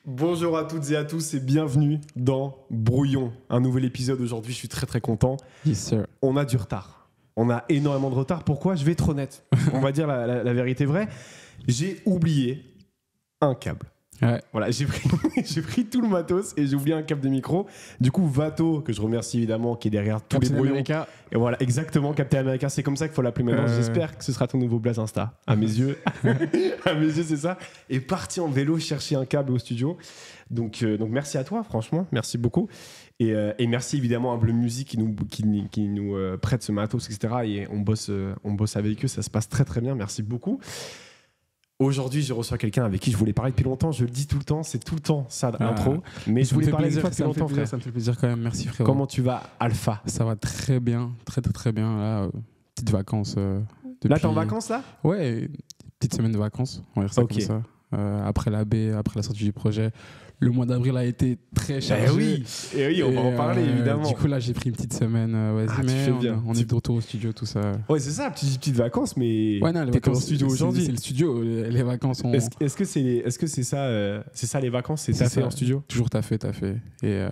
Bonjour à toutes et à tous et bienvenue dans Brouillon. Un nouvel épisode aujourd'hui, je suis très très content. Yes, sir. On a du retard. On a énormément de retard. Pourquoi ? Je vais être honnête. On va dire la vérité vraie. J'ai oublié un câble. Ouais. Voilà, j'ai pris tout le matos et j'ai oublié un câble de micro. Du coup, Vato, que je remercie évidemment, qui est derrière tous Captain les brouillons. America. Et voilà, exactement, Captain America, c'est comme ça qu'il faut l'appeler maintenant. J'espère que ce sera ton nouveau blaze Insta. À mes yeux, à mes yeux, c'est ça. Et parti en vélo chercher un câble au studio. Donc merci à toi, franchement, merci beaucoup. Et merci évidemment à Bleu Music qui nous prête ce matos, etc. Et on bosse avec eux, ça se passe très très bien. Merci beaucoup. Aujourd'hui, je reçois quelqu'un avec qui je voulais parler depuis longtemps. Je le dis tout le temps, c'est tout le temps ça l'intro. Mais je voulais parler avec toi depuis longtemps, frère. Ça me fait plaisir quand même. Merci, frérot. Comment tu vas, Alpha ? Ça va très bien, très bien. Là, petite vacances. Là, t'es en vacances là ? Ouais, petite semaine de vacances. On va dire ça comme ça. Après la baie, après la sortie du projet. Le mois d'avril a été très chargé. Et oui, on va en parler évidemment. Du coup, là, j'ai pris une petite semaine. On est de retour au studio, tout ça. Ouais, c'est ça, petites vacances, mais ouais, non, les t'es vacances, au studio aujourd'hui. C'est le studio, les vacances. Est-ce que c'est ça les vacances ? C'est taffé en studio ? Toujours taffé. Et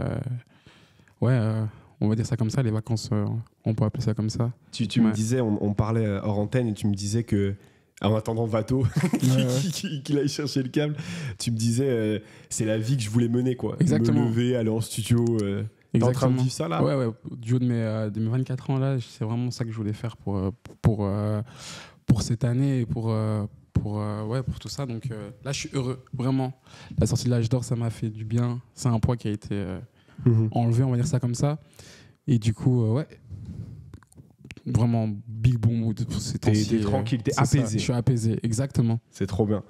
on va dire ça comme ça, les vacances, on peut appeler ça comme ça. Tu me disais, on parlait hors antenne, et tu me disais que en attendant Vato, qu'il aille chercher le câble, tu me disais, c'est la vie que je voulais mener, quoi. Exactement. Me lever, aller en studio. T'es en train de vivre ça, là ? Ouais. Du haut de mes 24 ans, là, c'est vraiment ça que je voulais faire pour cette année et pour tout ça. Donc là, je suis heureux, vraiment. La sortie de l'âge d'or, ça m'a fait du bien. C'est un poids qui a été enlevé, on va dire ça comme ça. Et du coup, vraiment big bon mood. T'es tranquille, t'es apaisé. Ça, je suis apaisé, exactement. C'est trop bien.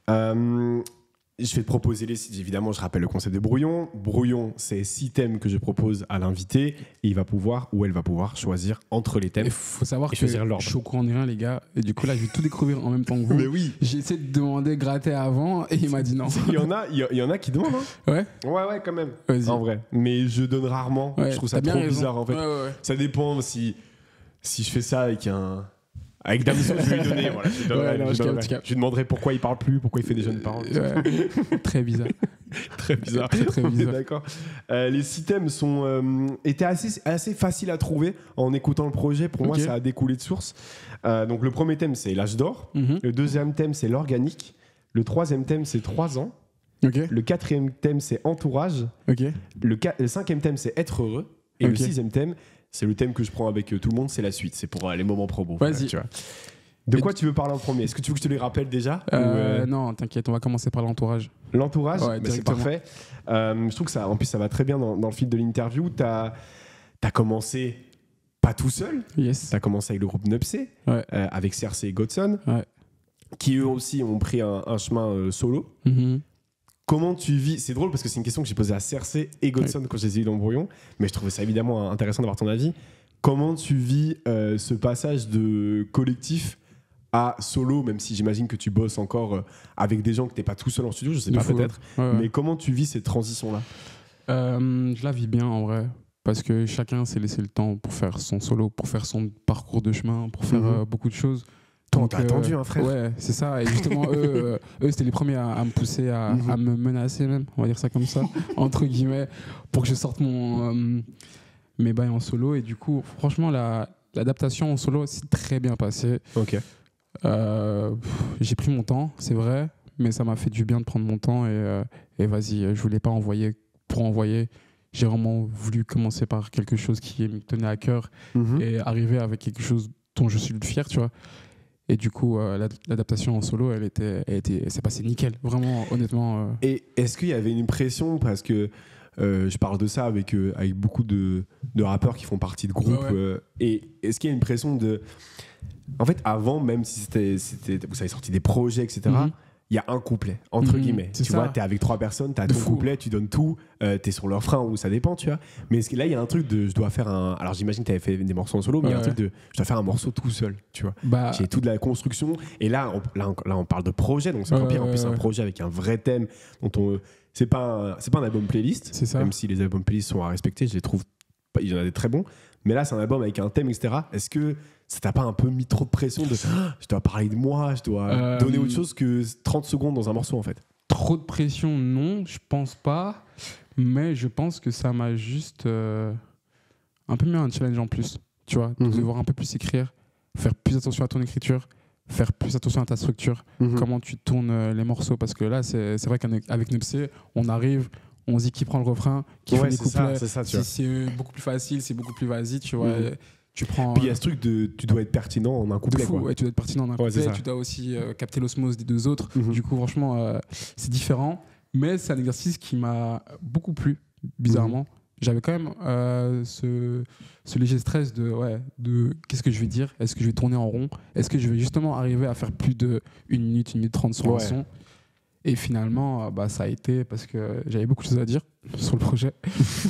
Je vais te proposer les sites. Évidemment, je rappelle le concept de Brouillon. Brouillon, c'est 6 thèmes que je propose à l'invité. Et il va pouvoir, ou elle va pouvoir, choisir entre les thèmes. Il faut savoir que choisir l'ordre. Je suis au courant de rien, les gars. Et du coup, là, je vais tout découvrir en même temps que vous. Mais oui. J'ai essayé de demander, gratter avant, et il m'a dit non. Il y en a qui demandent. Hein. Ouais, quand même. Vas-y. En vrai. Mais je donne rarement. Ouais, je trouve ça trop bizarre, en fait. Ouais. Ça dépend si je fais ça avec Damso, je vais lui donner. Voilà, je lui demanderai pourquoi il parle plus, pourquoi il fait des jeunes paroles. Ouais. Très bizarre. Très bizarre. Très On est bizarre. d'accord. Les 6 thèmes étaient assez faciles à trouver en écoutant le projet. Pour moi, ça a découlé de source. Donc, le premier thème, c'est l'âge d'or. Le deuxième thème, c'est l'organique. Le troisième thème, c'est 3 ans. Le quatrième thème, c'est entourage. Le cinquième thème, c'est être heureux. Et le sixième thème, c'est le thème que je prends avec tout le monde, c'est la suite. C'est pour les moments promo. Vas-y. Tu vois. De quoi tu veux parler en premier ? Est-ce que tu veux que je te les rappelle déjà Non, t'inquiète, on va commencer par l'entourage. L'entourage, ouais, c'est parfait. Je trouve que ça, en plus, ça va très bien dans le fil de l'interview. T'as commencé pas tout seul. Yes. T'as commencé avec le groupe Nupsé, avec Cersei et Godson, qui eux aussi ont pris un chemin solo. Comment tu vis ? C'est drôle parce que c'est une question que j'ai posée à Cersei et Godson quand je les ai eu dans le brouillon, mais je trouvais ça évidemment intéressant d'avoir ton avis. Comment tu vis ce passage de collectif à solo, même si j'imagine que tu bosses encore avec des gens que t'es pas tout seul en studio, je sais pas peut-être, mais comment tu vis cette transition-là ? Je la vis bien en vrai, parce que chacun s'est laissé le temps pour faire son solo, pour faire son parcours de chemin, pour faire beaucoup de choses. T'as attendu, hein, frère. Ouais, c'est ça. Et justement, eux c'était les premiers à me pousser, à me menacer même, on va dire ça comme ça, entre guillemets, pour que je sorte mes bails en solo. Et du coup, franchement, l'adaptation en solo s'est très bien passée. J'ai pris mon temps, c'est vrai, mais ça m'a fait du bien de prendre mon temps. Et vas-y, je voulais pas envoyer pour envoyer. J'ai vraiment voulu commencer par quelque chose qui me tenait à cœur et arriver avec quelque chose dont je suis fier, tu vois. Et du coup, l'adaptation en solo, c'est passé nickel, vraiment, honnêtement. Et est-ce qu'il y avait une pression ? Parce que je parle de ça avec beaucoup de rappeurs qui font partie de groupes. Et est-ce qu'il y a une pression de... En fait, avant, même si vous avez sorti des projets, etc., il y a un couplet, entre guillemets. Tu vois, t'es avec 3 personnes, t'as ton couplet, tu donnes tout, t'es sur leur frein ou ça dépend, tu vois. Mais est-ce que là, il y a un truc de je dois faire un... Alors j'imagine que t'avais fait des morceaux en solo, mais il y a un truc de je dois faire un morceau tout seul, tu vois. J'ai toute la construction. Et là, on parle de projet, donc c'est encore pire. En plus, c'est un projet avec un vrai thème dont c'est pas un album playlist, même si les albums playlist sont à respecter, je les trouve, il y en a des très bons. Mais là, c'est un album avec un thème, etc. Est-ce que ça t'a pas un peu mis trop de pression de je dois parler de moi, je dois donner autre chose que 30 secondes dans un morceau, en fait? trop de pression, non, je pense pas. Mais je pense que ça m'a juste un peu mis un challenge en plus. Tu vois, de devoir un peu plus écrire, faire plus attention à ton écriture, faire plus attention à ta structure, comment tu tournes les morceaux. Parce que là, c'est vrai qu'avec Nepsé, on arrive, on se dit qui prend le refrain, qui fait les couplets. Si c'est beaucoup plus facile, c'est beaucoup plus vas-y, tu vois. Tu prends, puis il y a ce truc de tu dois être pertinent en un couplet. Ouais, tu dois être pertinent en un couplet, tu dois aussi capter l'osmose des deux autres. Du coup, franchement, c'est différent. Mais c'est un exercice qui m'a beaucoup plu, bizarrement. J'avais quand même ce léger stress de qu'est-ce que je vais dire ? Est-ce que je vais tourner en rond ? Est-ce que je vais justement arriver à faire plus de 1 minute, 1 minute 30 sur un son ? Et finalement, ça a été parce que j'avais beaucoup de choses à dire sur le projet.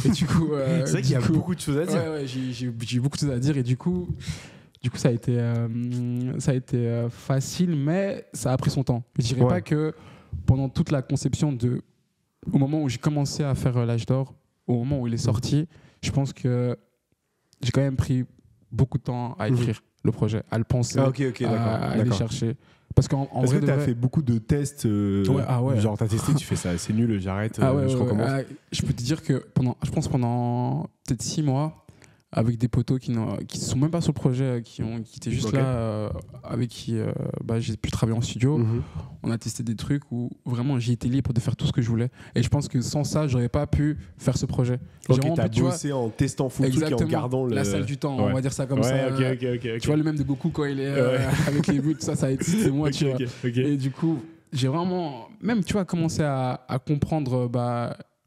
Et du coup, c'est vrai qu'il y a beaucoup de choses à dire. Ouais, j'ai eu beaucoup de choses à dire. Et du coup ça a été facile, mais ça a pris son temps. Je dirais pas que pendant toute la conception au moment où j'ai commencé à faire l'âge d'or, au moment où il est sorti, je pense que j'ai quand même pris beaucoup de temps à écrire le projet, à le penser, à aller chercher. Parce qu'en vrai, que tu as fait beaucoup de tests genre tu as testé, tu fais ça, c'est nul, j'arrête, je recommence. Je peux te dire que pendant peut-être 6 mois, avec des potos qui ne sont même pas sur le projet, qui étaient juste là, avec qui j'ai pu travailler en studio. On a testé des trucs où vraiment j'ai été libre de faire tout ce que je voulais. Et je pense que sans ça, j'aurais pas pu faire ce projet. T'as bossé en testant full truc et en gardant la salle du temps, on va dire ça comme ça. Tu vois le même de Goku quand il est avec les buts, ça a été c'était moi, tu vois. Et du coup, j'ai vraiment même commencé à comprendre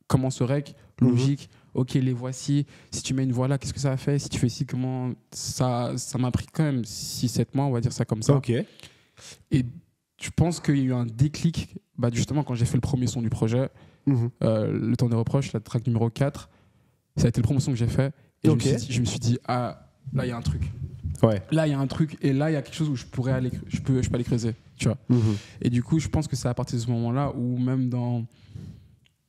comment ce rec, logique. Ok, les voici. Si tu mets une voix là, qu'est-ce que ça a fait ? Si tu fais ci, comment ça m'a pris quand même 6-7 mois, on va dire ça comme ça. Ok. Et je pense qu'il y a eu un déclic, justement, quand j'ai fait le premier son du projet, Le temps des reproches, la track numéro 4, ça a été le premier son que j'ai fait. Et je me suis dit, là, il y a un truc. Là, il y a un truc. Et là, il y a quelque chose où je peux aller creuser, tu vois. Et du coup, je pense que c'est à partir de ce moment-là où même dans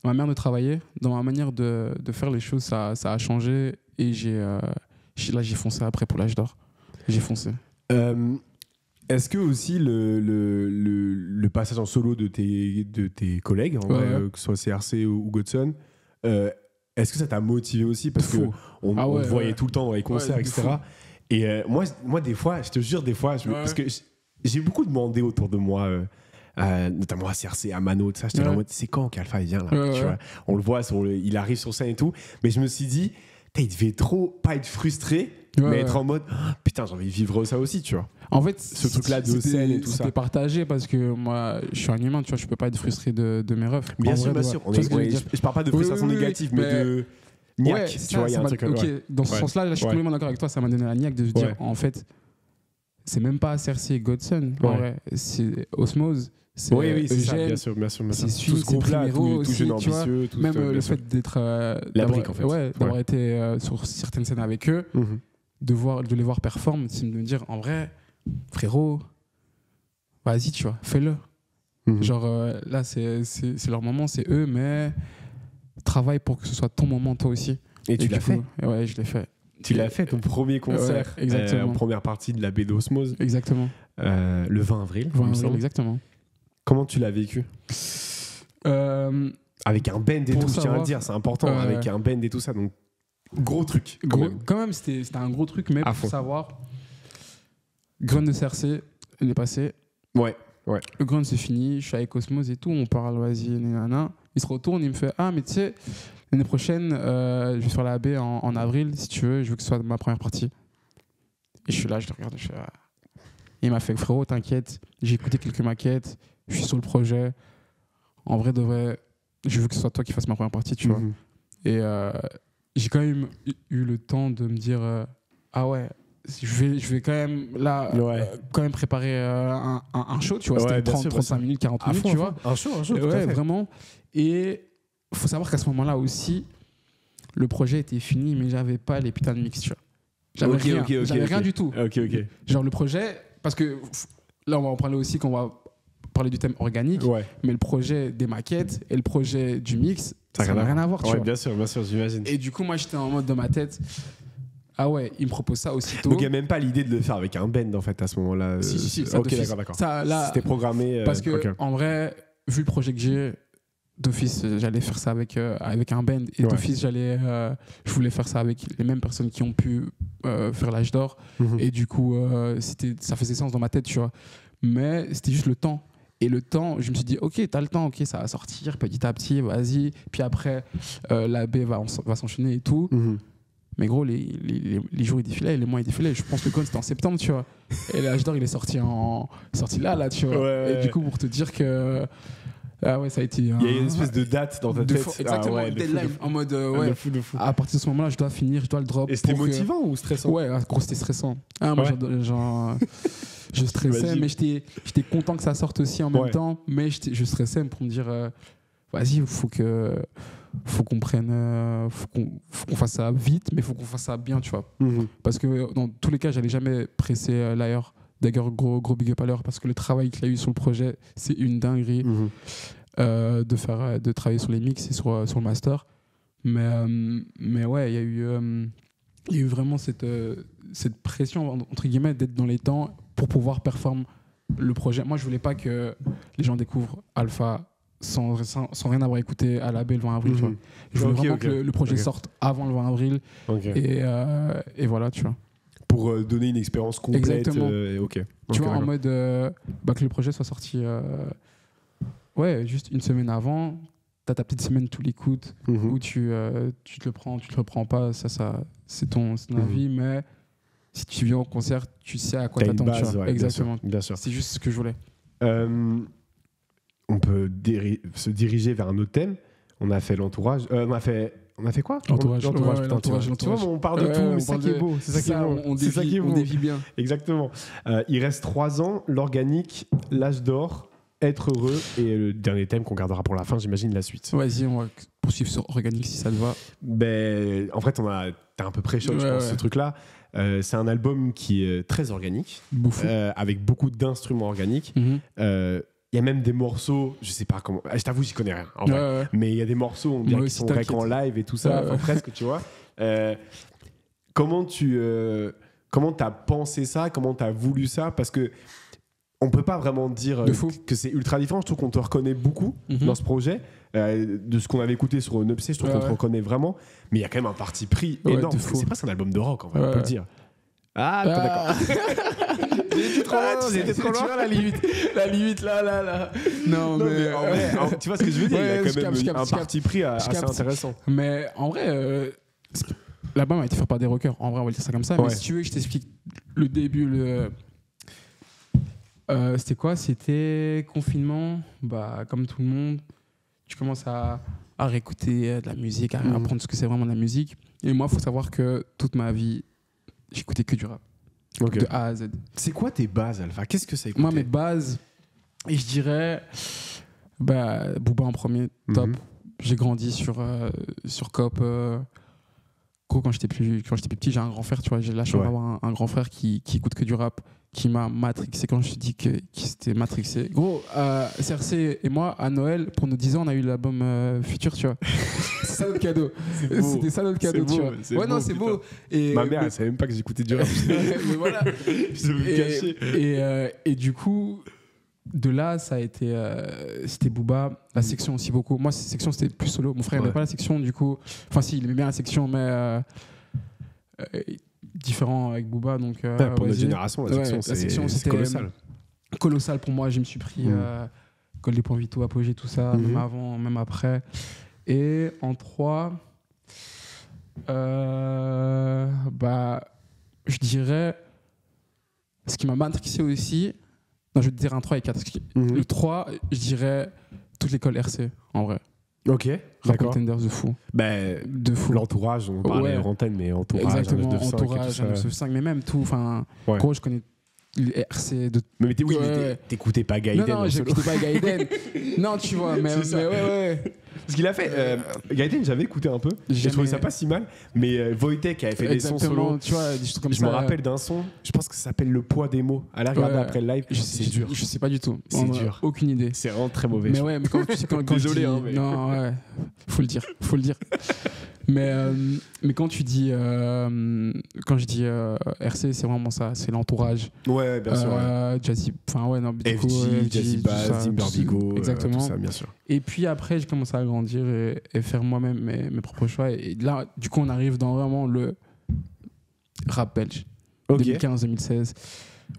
ma manière de travailler, dans ma manière de faire les choses, ça a changé. Et là, j'ai foncé après pour l'âge d'or. J'ai foncé. Est-ce que aussi le passage en solo de tes collègues, que ce soit CRC ou Godson, est-ce que ça t'a motivé aussi ? Parce qu'on te voyait tout le temps dans les concerts, etc. Et moi, des fois, je te jure, parce que j'ai beaucoup demandé autour de moi, notamment à CRC, à Mano, tout ça, j'étais là en mode, c'est quand qu'Alpha vient là, tu vois ? On le voit, il arrive sur scène et tout, mais je me suis dit, il devait trop pas être frustré, mais être en mode, putain, j'ai envie de vivre ça aussi, tu vois. En fait, ce truc-là de scène et tout ça. C'était partagé parce que moi, je suis un humain, tu vois, je peux pas être frustré de mes refs. Bien sûr. Je parle pas de frustration négative, mais de niaque, tu vois, il y a un truc. Dans ce sens-là, là, je suis complètement d'accord avec toi, ça m'a donné la niaque de se dire, en fait, c'est même pas CRC et Godson, en vrai, c'est Osmose. C'est Eugène, c'est ça, bien sûr. C'est Suisse, c'est Primero aussi, jeune ambitieux, même le fait d'être d'avoir été sur certaines scènes avec eux, de les voir performer, c'est de me dire en vrai, frérot, vas-y, tu vois, fais-le. Genre là, c'est leur moment, c'est eux, mais travaille pour que ce soit ton moment toi aussi. Et tu l'as fait ? Ouais, je l'ai fait. Tu l'as fait, ton premier concert, en première partie de la baie d'Osmose. Exactement. Le 20 avril. Exactement. Comment tu l'as vécu ? Avec un band et tout, je tiens à le dire, c'est important, avec un band et tout ça, donc gros truc. Quand même, c'était un gros truc, mais pour savoir, Grunt de CRC, il est passé. Ouais. Le Grunt, c'est fini, je suis avec Osmose et tout, on parle, vas-y, nanana. Il se retourne, il me fait, mais tu sais, l'année prochaine, je vais sur la baie en avril, si tu veux, je veux que ce soit ma première partie. Et je suis là, je le regarde, je fais, Il m'a fait, frérot, t'inquiète, j'ai écouté quelques maquettes, je suis sur le projet. En vrai, de vrai, je veux que ce soit toi qui fasses ma première partie, tu vois. Et j'ai quand même eu le temps de me dire, je vais quand même là, quand même préparer un show, tu vois. C'était 35 minutes, 40 minutes, tu vois. Un show, vraiment. Et il faut savoir qu'à ce moment-là aussi, le projet était fini, mais j'avais pas les putains de mix, tu vois. J'avais rien du tout. Genre le projet, parce que là, on va en parler aussi quand on va parler du thème organique, mais le projet des maquettes et le projet du mix, ça n'a rien à voir, tu vois. Bien sûr, j'imagine. Et du coup, moi, j'étais en mode dans ma tête, il me propose ça aussitôt. Donc il n'y a même pas l'idée de le faire avec un band, en fait, à ce moment-là. Si, ça d'accord. Ça, là, c'était programmé. Parce que, en vrai, vu le projet que j'ai, d'office, j'allais faire ça avec un band. Et d'office, je voulais faire ça avec les mêmes personnes qui ont pu faire l'âge d'or. Et du coup, ça faisait sens dans ma tête, tu vois. Mais c'était juste le temps. Et le temps, je me suis dit, ok, t'as le temps, ok, ça va sortir petit à petit, vas-y. Puis après, la baie va s'enchaîner et tout. Mais gros, les jours ils défilaient, les mois ils défilaient. Je pense que le Con c'était en septembre, tu vois. Et l'âge d'or il est sorti là, tu vois. Et du coup, pour te dire que. Ah ouais, ça a été. Il y a une espèce de date dans ta tête. Exactement, deadline en mode. Le fou. À partir de ce moment-là, je dois finir, je dois le drop. Et c'était motivant ou stressant? Ouais, gros, c'était stressant. Moi, je stressais, mais j'étais content que ça sorte aussi en même temps. Mais je stressais pour me dire, vas-y, faut qu'on prenne, faut qu'on fasse ça vite, mais faut qu'on fasse ça bien, tu vois. Parce que dans tous les cas, j'allais jamais presser l'ailleurs. D'ailleurs, gros big up à l'heure, parce que le travail qu'il a eu sur le projet, c'est une dinguerie de travailler sur les mix et sur le master. Mais ouais, il y a eu vraiment cette pression, entre guillemets, d'être dans les temps pour pouvoir performer le projet. Moi, je voulais pas que les gens découvrent Alpha sans rien avoir écouté à la baie le 20 avril. Tu vois. Je voulais vraiment que le projet sorte avant le 20 avril. Et voilà, tu vois. Pour donner une expérience complète. Exactement. Tu vois, en mode que le projet soit sorti juste une semaine avant. T'as ta petite semaine tous les coups où tu te le prends, tu te le prends pas. Ça c'est ton avis, mais si tu viens au concert, tu sais à quoi t'attendre. Exactement. Bien sûr. C'est juste ce que je voulais. On peut se diriger vers un autre thème. On a fait l'entourage. On a fait quoi? L'entourage. Tu vois, on parle de tout, mais c'est ça qui est beau. C'est ça qui est beau. On dévie bien. Exactement. Il reste 3 ans, l'organique, l'âge d'or, être heureux et le dernier thème qu'on gardera pour la fin, j'imagine, la suite. Vas-y, on va poursuivre sur organique si ça te va. En fait, t'as un peu pré-shot, je pense, ce truc-là. C'est un album qui est très organique, avec beaucoup d'instruments organiques. Il y a même des morceaux, je sais pas comment, je t'avoue, j'y connais rien en vrai. Mais il y a des morceaux, on dirait qu'ils sont en live et tout ça, presque, tu vois. Comment t'as pensé ça? Comment t'as voulu ça? Parce que on peut pas vraiment dire que c'est ultra différent. Je trouve qu'on te reconnaît beaucoup dans ce projet. De ce qu'on avait écouté sur Nupsé, je trouve qu'on te reconnaît vraiment. Mais il y a quand même un parti pris énorme. C'est presque un album de rock, en vrai, on peut le dire. D'accord. J'ai été trop loin. Tu vois la limite là. Non, mais en vrai, tu vois ce que je veux dire? Il y a quand même un parti pris assez intéressant. Mais en vrai, l'album a été fait par des rockers. En vrai, on va dire ça comme ça. Mais si tu veux que je t'explique le début, c'était quoi? C'était confinement. Comme tout le monde, tu commences à réécouter de la musique, à apprendre ce que c'est vraiment de la musique. Et moi, il faut savoir que toute ma vie, j'écoutais que du rap. De A à Z. C'est quoi tes bases, Alpha? Qu'est-ce que ça écoutait? Moi, mes bases, je dirais Booba en premier, top. J'ai grandi sur Cop. Quand j'étais plus petit, j'ai un grand frère, tu vois, j'ai la chance d'avoir un grand frère qui écoute que du rap, qui m'a matrixé. Quand je te dis qu'il s'était matrixé. Gros, CRC et moi, à Noël, pour nos 10 ans, on a eu l'album Futur, tu vois. C'est ça notre cadeau. C'était ça notre cadeau, tu vois. C'est beau. Et ma mère, elle savait même pas que j'écoutais du rap. Mais voilà. Je me cacher. Et du coup, de là, ça a été. C'était Booba. La section aussi beaucoup. Moi, cette section, c'était plus solo. Mon frère n'aimait pas la section, du coup. Enfin, si, il aimait bien la section, mais. Différent avec Booba. Donc, pour notre génération, la section, c'était colossal. Colossal pour moi. Je me suis pris Col des Points Vitaux, Apogée, tout ça, même avant, même après. Et en 3, je dirais. Ce qui m'a matrixé aussi. Non, je vais te dire un 3 et 4. Le 3, je dirais toute l'école RC, en vrai. Ok, d'accord. Contenders de fou. De fou. L'entourage, on parlait en antenne, mais entourage, exactement, entourage, 995, mais même tout. Enfin, gros, je connais les RC de. Mais t'écoutais pas Gaiden. Non, j'écoutais pas Gaiden. Non, tu vois, mais ouais. Ce qu'il a fait, Gaiden, j'avais écouté un peu. J'ai trouvé ça pas si mal. Mais Wojtek avait fait des sons solo. Tu vois, des choses comme je me rappelle d'un son, je pense que ça s'appelle Le poids des mots. Allez regarder après le live. C'est dur. Je sais pas du tout. C'est dur. Aucune idée. C'est vraiment très mauvais. Mais ouais, mais quand désolé, non, ouais. Faut le dire. Mais quand tu dis, quand je dis RC, c'est vraiment ça, c'est l'entourage. Ouais, bien sûr. Jazzy, enfin ouais, non, du coup, FG, Jazzy Bass, Zimmer Vigo, exactement. tout ça, bien sûr. Et puis après, j'ai commencé à grandir et faire moi-même mes propres choix. Et là, du coup, on arrive dans vraiment le rap belge. Okay. 2015-2016.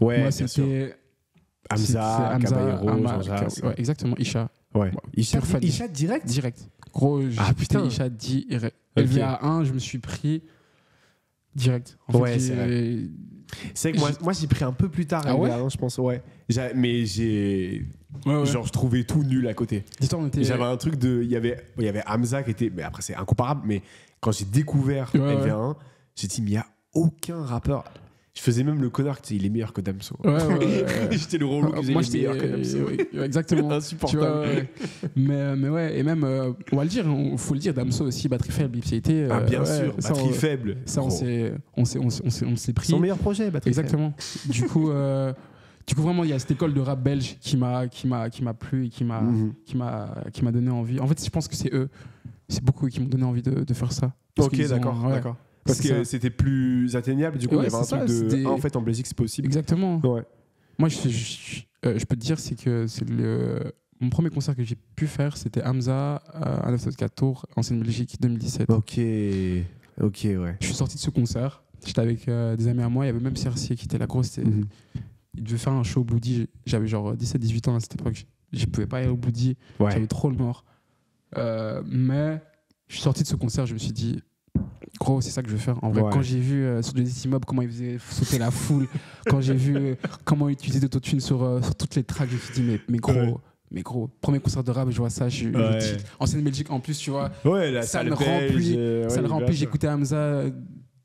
Ouais, moi, bien sûr. c'était Hamza, Caballero, Jean-Jacques. Ouais, exactement, Isha. Ouais. Isha direct. Gros, putain. Isha direct. Okay. LVA1, je me suis pris direct. En fait, ouais, c'est vrai. C'est que moi j'ai pris un peu plus tard LVA1, je pense. Ouais. Mais j'ai. Ouais. Genre, je trouvais tout nul à côté. J'avais un truc de. Il y avait Hamza qui était. Mais après, c'est incomparable. Mais quand j'ai découvert LVA1, j'ai dit, mais il n'y a aucun rappeur. Je faisais même le connard, il est meilleur que Damso. Ouais. J'étais le relou qui moi, j'étais meilleur que Damso. Exactement. Insupportable. Mais ouais, et même, on va le dire, faut le dire, Damso aussi, batterie faible, Ipséité. Bien sûr, batterie faible. Ça, on s'est pris. Son meilleur projet, batterie exactement. faible. Du coup, vraiment, il y a cette école de rap belge qui m'a plu et qui m'a donné envie. En fait, je pense que c'est eux. C'est beaucoup eux qui m'ont donné envie de faire ça. Ok, d'accord. Parce que c'était plus atteignable, du coup, il y avait un truc de. en fait, en Belgique, c'est possible. Exactement. Ouais. Moi, je peux te dire, c'est que mon premier concert que j'ai pu faire, c'était Hamza à 974 Tours, ancienne Belgique, 2017. Ok, ouais. Je suis sorti de ce concert, j'étais avec des amis à moi, il y avait même Cercier qui était la grosse. Il devait faire un show au Bloody. J'avais genre 17-18 ans à cette époque. Je pouvais pas aller au Bloody. Ouais. J'avais trop le mort. Mais je suis sorti de ce concert, je me suis dit, gros, c'est ça que je veux faire. En vrai, quand j'ai vu sur des immeubles comment ils faisaient sauter la foule, quand j'ai vu comment ils utilisaient d'autotune sur toutes les tracks, je me suis dit, mais gros, premier concert de rap, je vois ça, ancienne Belgique en plus, tu vois. Ouais, la salle le remplit, j'écoutais Hamza.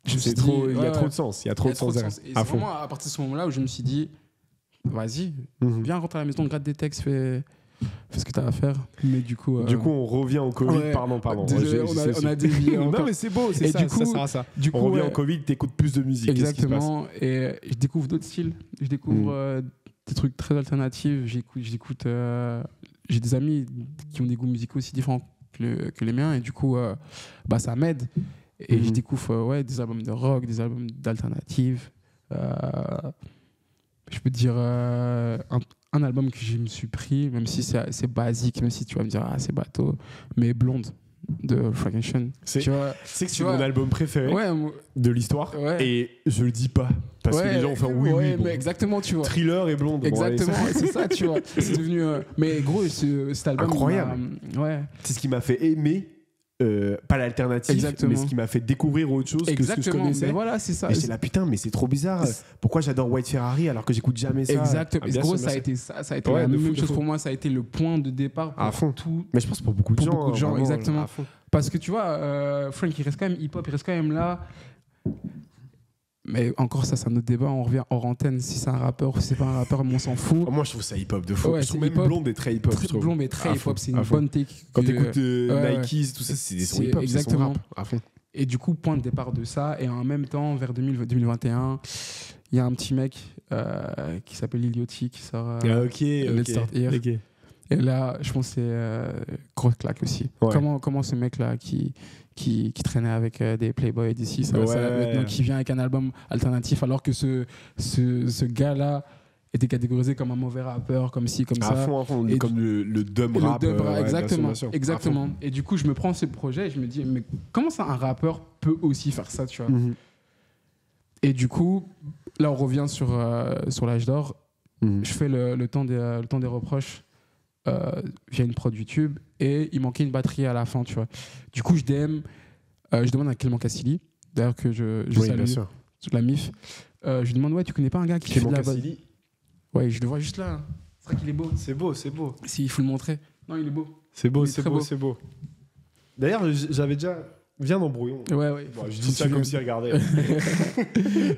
Il y a trop de sens. Il y a trop de sens. Et c'est vraiment à partir de ce moment-là où je me suis dit, vas-y, viens rentrer à la maison, gratte des textes, fais ce que tu as à faire. Mais du coup, on revient au Covid. Pardon. Désolé, on a dévié. Non, mais c'est beau, c'est ça. Ça sert à ça. On revient au Covid, t'écoutes plus de musique. Exactement. Et je découvre d'autres styles. Je découvre des trucs très alternatifs. J'écoute. J'ai des amis qui ont des goûts musicaux aussi différents que les miens. Et du coup, ça m'aide. Et je découvre des albums de rock, des albums d'alternative. Je peux te dire un album que je me suis pris, même si c'est basique, même si tu vas me dire c'est bateau, mais Blonde de Frankenstein. C'est mon album préféré de l'histoire et je le dis pas parce que les gens vont faire oui. Mais exactement, tu vois. Thriller et Blonde. Exactement, c'est ça, tu vois. C'est devenu. Mais gros, cet album. Incroyable. C'est ce qui m'a fait aimer. Pas l'alternative, mais ce qui m'a fait découvrir autre chose que ce que je connaissais. Mais voilà, c'est ça. Et j'étais là, putain, mais c'est trop bizarre. Pourquoi j'adore White Ferrari alors que j'écoute jamais ça? Exactement. Gros, ça a été la même chose pour moi. Ça a été le point de départ pour à fond. Tout. Mais je pense pour beaucoup de gens. Exactement. Parce que tu vois, Frank, il reste quand même hip-hop, il reste quand même là. Mais encore ça, c'est un autre débat. On revient hors antenne. Si c'est un rappeur ou si c'est pas un rappeur, mais on s'en fout. Moi, je trouve ça hip-hop de fou. Je trouve même Blonde est très hip-hop. Blonde est très hip-hop. C'est une bonne take. Quand t'écoutes Nike's, tout ça, c'est des sons hip-hop. Exactement. Rap, à fond. Et du coup, point de départ de ça. Et en même temps, vers 2021, il y a un petit mec qui s'appelle Liliotti qui sort Let's Start Here. Et là, je pense que c'est grosse claque aussi. Comment ce mec-là qui traînait avec des Playboy d'ici, maintenant qui vient avec un album alternatif alors que ce gars-là était catégorisé comme un mauvais rappeur, comme ci, comme ça. À fond, et comme le dub rap. Exactement, bien sûr. exactement. Et du coup, je me prends ce projet et je me dis, mais comment ça un rappeur peut aussi faire ça, tu vois? Et du coup, là, on revient sur l'âge d'or. Je fais le temps des reproches. Via une prod YouTube et il manquait une batterie à la fin, tu vois. Du coup, je demande à Clément Cassili, d'ailleurs que je salue, bien sûr. La MIF. Je lui demande, tu connais pas un gars qui Clément fait de la Cassili. Ouais, je le vois juste là. C'est vrai qu'il est beau. C'est beau. Si, il faut le montrer. Non, il est beau. C'est beau. D'ailleurs, j'avais déjà... Viens dans Brouillon. Ouais. Bon, je dis ça comme s'il regardait.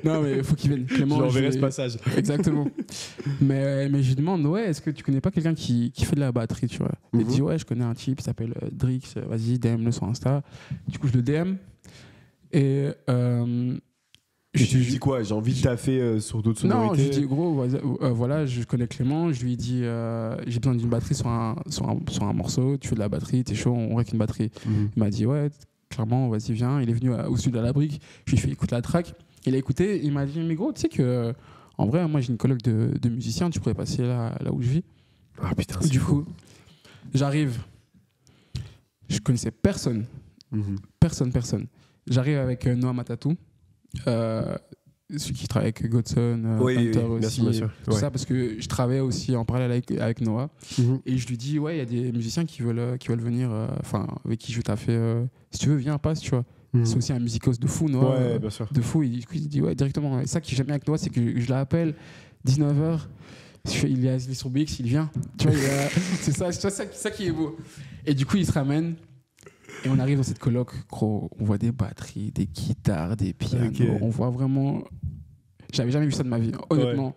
Non, mais il faut qu'il vienne. Clément, je l'enverrai ce passage. Exactement. mais je lui demande, est-ce que tu connais pas quelqu'un qui fait de la batterie, tu vois? Il dit, je connais un type, il s'appelle Drix, vas-y, DM-le sur Insta. Du coup, je le DM. Et tu lui dis quoi? J'ai envie de taffer sur d'autres sonorités. Non, je lui dis, gros, voilà, je connais Clément. Je lui dis, j'ai besoin d'une batterie sur un morceau. Tu fais de la batterie, t'es chaud, on règle une batterie. Il m'a dit, ouais, clairement, vas-y, viens. Il est venu au sud de la brique. Je lui ai fait écoute la track. Il a écouté. Il m'a dit, mais gros, tu sais que, en vrai, moi, j'ai une coloc de musiciens. Tu pourrais passer là où je vis. Ah putain, Du coup, j'arrive. Je connaissais personne. Personne. J'arrive avec Noah Matatou. Celui qui travaille avec Godson, Hunter aussi, bien sûr. tout ça, parce que je travaillais aussi en parallèle avec Noah. Et je lui dis, ouais, il y a des musiciens qui veulent venir, avec qui je vais taffer. Si tu veux, viens, passe, tu vois. C'est aussi un musicos de fou, Noah. Ouais, bien sûr. De fou. Il dit, ouais, directement. Et ça qui j'aime bien avec Noah, c'est que je l'appelle, 19h. Il est sur BX, il vient. Tu vois, c'est ça qui est beau. Et du coup, il se ramène. Et on arrive dans cette coloc, gros, on voit des batteries, des guitares, des pianos. Okay. On voit vraiment. J'avais jamais vu ça de ma vie. Honnêtement,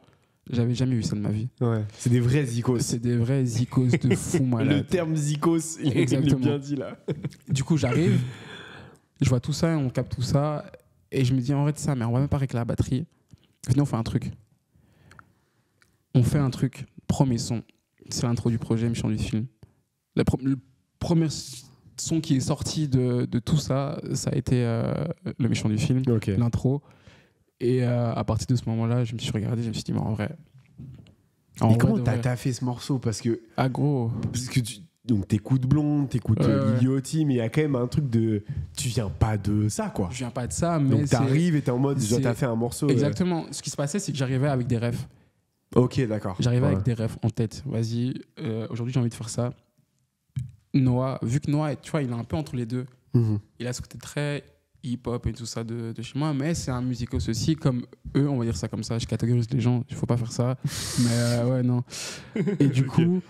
j'avais jamais vu ça de ma vie. Ouais. C'est des vrais zikos. C'est des vrais zikos de fou malade. Le terme zikos, il est bien dit là. Du coup, j'arrive, je vois tout ça, on capte tout ça. Et je me dis, en vrai, ça, mais on va même pas régler la batterie. Venez, on fait un truc. On fait un truc. Premier son. C'est l'intro du projet, méchant du film. Le premier son qui est sorti de tout ça, ça a été le méchant du film, l'intro. Et à partir de ce moment-là, je me suis regardé, je me suis dit, mais en vrai. Et comment t'as fait ce morceau? Parce que. Ah, gros. Parce que donc t'écoutes Blonde, t'écoutes Liliotti, mais il y a quand même un truc de. Tu viens pas de ça, quoi. Je viens pas de ça, mais. Donc t'arrives et t'es en mode, t'as fait un morceau. Exactement. Ce qui se passait, c'est que j'arrivais avec des refs. Ok, d'accord. J'arrivais avec des refs en tête. Vas-y, aujourd'hui j'ai envie de faire ça. Noah, vu que Noah, tu vois, il est un peu entre les deux. Il a ce côté très hip-hop et tout ça de chez moi, mais c'est un musicos aussi, comme eux, on va dire ça comme ça. Je catégorise les gens, il faut pas faire ça. Mais ouais, non. Et du coup,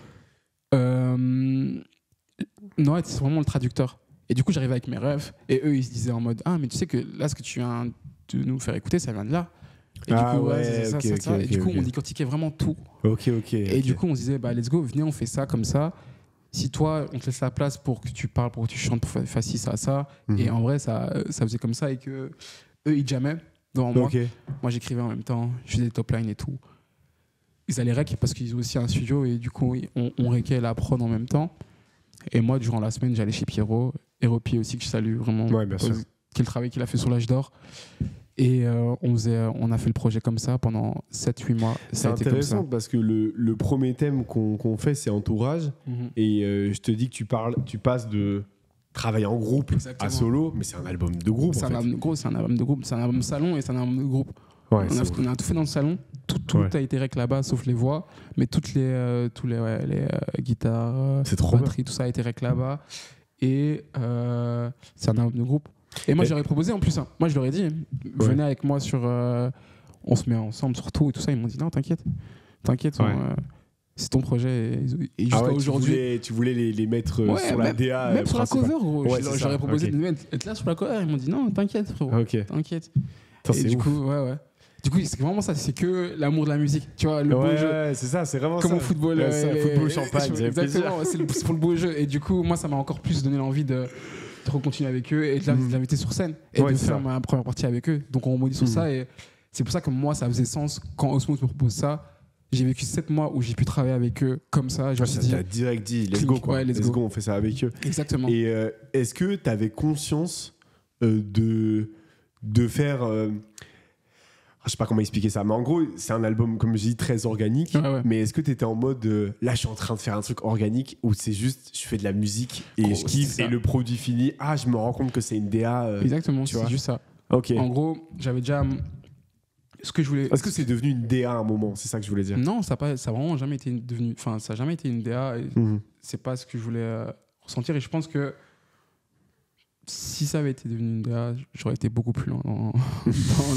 Noah, c'est vraiment le traducteur. Et du coup, j'arrivais avec mes refs, et eux, ils se disaient en mode, ah, mais tu sais que là, ce que tu viens de nous faire écouter, ça vient de là. Et du coup, c'est ça. Et du coup, on décortiquait vraiment tout. Et du coup, on se disait, bah, let's go, venez, on fait ça comme ça. Si toi, on te laisse la place pour que tu parles, pour que tu chantes, pour faire ci, ça. Et en vrai, ça faisait comme ça. Et que eux, ils jammaient devant moi. Moi, j'écrivais en même temps. Je faisais des top lines et tout. Ils allaient rec parce qu'ils ont aussi un studio. Et du coup, on recait la prod en même temps. Et moi, durant la semaine, j'allais chez Pierrot. Héropi aussi, que je salue vraiment. Ouais, bien sûr. Quel travail qu'il a fait sur l'âge d'or. Et on a fait le projet comme ça pendant 7-8 mois. C'est intéressant parce que le premier thème qu'on fait, c'est Entourage. Et je te dis que tu passes de travailler en groupe à solo, mais c'est un album de groupe. C'est un album de groupe, c'est un album salon et c'est un album de groupe. Ouais, on a tout fait dans le salon. Tout a été rec là-bas, sauf les voix. Mais toutes les guitares, batteries, tout ça a été rec là-bas. Et c'est un album de groupe. Et moi, j'aurais proposé en plus. Moi, je leur ai dit, venez avec moi sur. On se met ensemble sur tout et tout ça. Ils m'ont dit, non, t'inquiète. C'est ton projet. Et jusqu'à aujourd'hui. Tu voulais les mettre sur la DA. Même sur la cover, gros. J'aurais proposé de être là sur la cover. Ils m'ont dit, non, t'inquiète, frérot. T'inquiète. Et du coup, Du coup, c'est vraiment ça. C'est que l'amour de la musique. Tu vois, le beau jeu. Ouais, c'est ça, c'est vraiment comme ça. Comme au football. Football champagne. Exactement, c'est pour le beau jeu. Et du coup, moi, ça m'a encore plus donné l'envie de continuer avec eux et de l'inviter sur scène et de faire ma première partie avec eux. Donc on rebondit sur ça et c'est pour ça que moi ça faisait sens quand Osmose me propose ça. J'ai vécu 7 mois où j'ai pu travailler avec eux comme ça. Je me suis dit, t'as direct dit let's go quoi. Let's go, on fait ça avec eux. Exactement. Et est-ce que t'avais conscience de faire je sais pas comment expliquer ça, mais en gros, c'est un album, comme je dis, très organique. Mais est-ce que tu étais en mode là, je suis en train de faire un truc organique ou c'est juste je fais de la musique et je kiffe et le produit fini, je me rends compte que c'est une DA. Exactement, c'est juste ça. En gros, j'avais déjà ce que je voulais. Est-ce que c'est devenu une DA à un moment? C'est ça que je voulais dire. Non, ça a vraiment jamais été devenu. Enfin, ça a jamais été une DA. Et c'est pas ce que je voulais ressentir. Et je pense que si ça avait été devenu une DA, j'aurais été beaucoup plus loin dans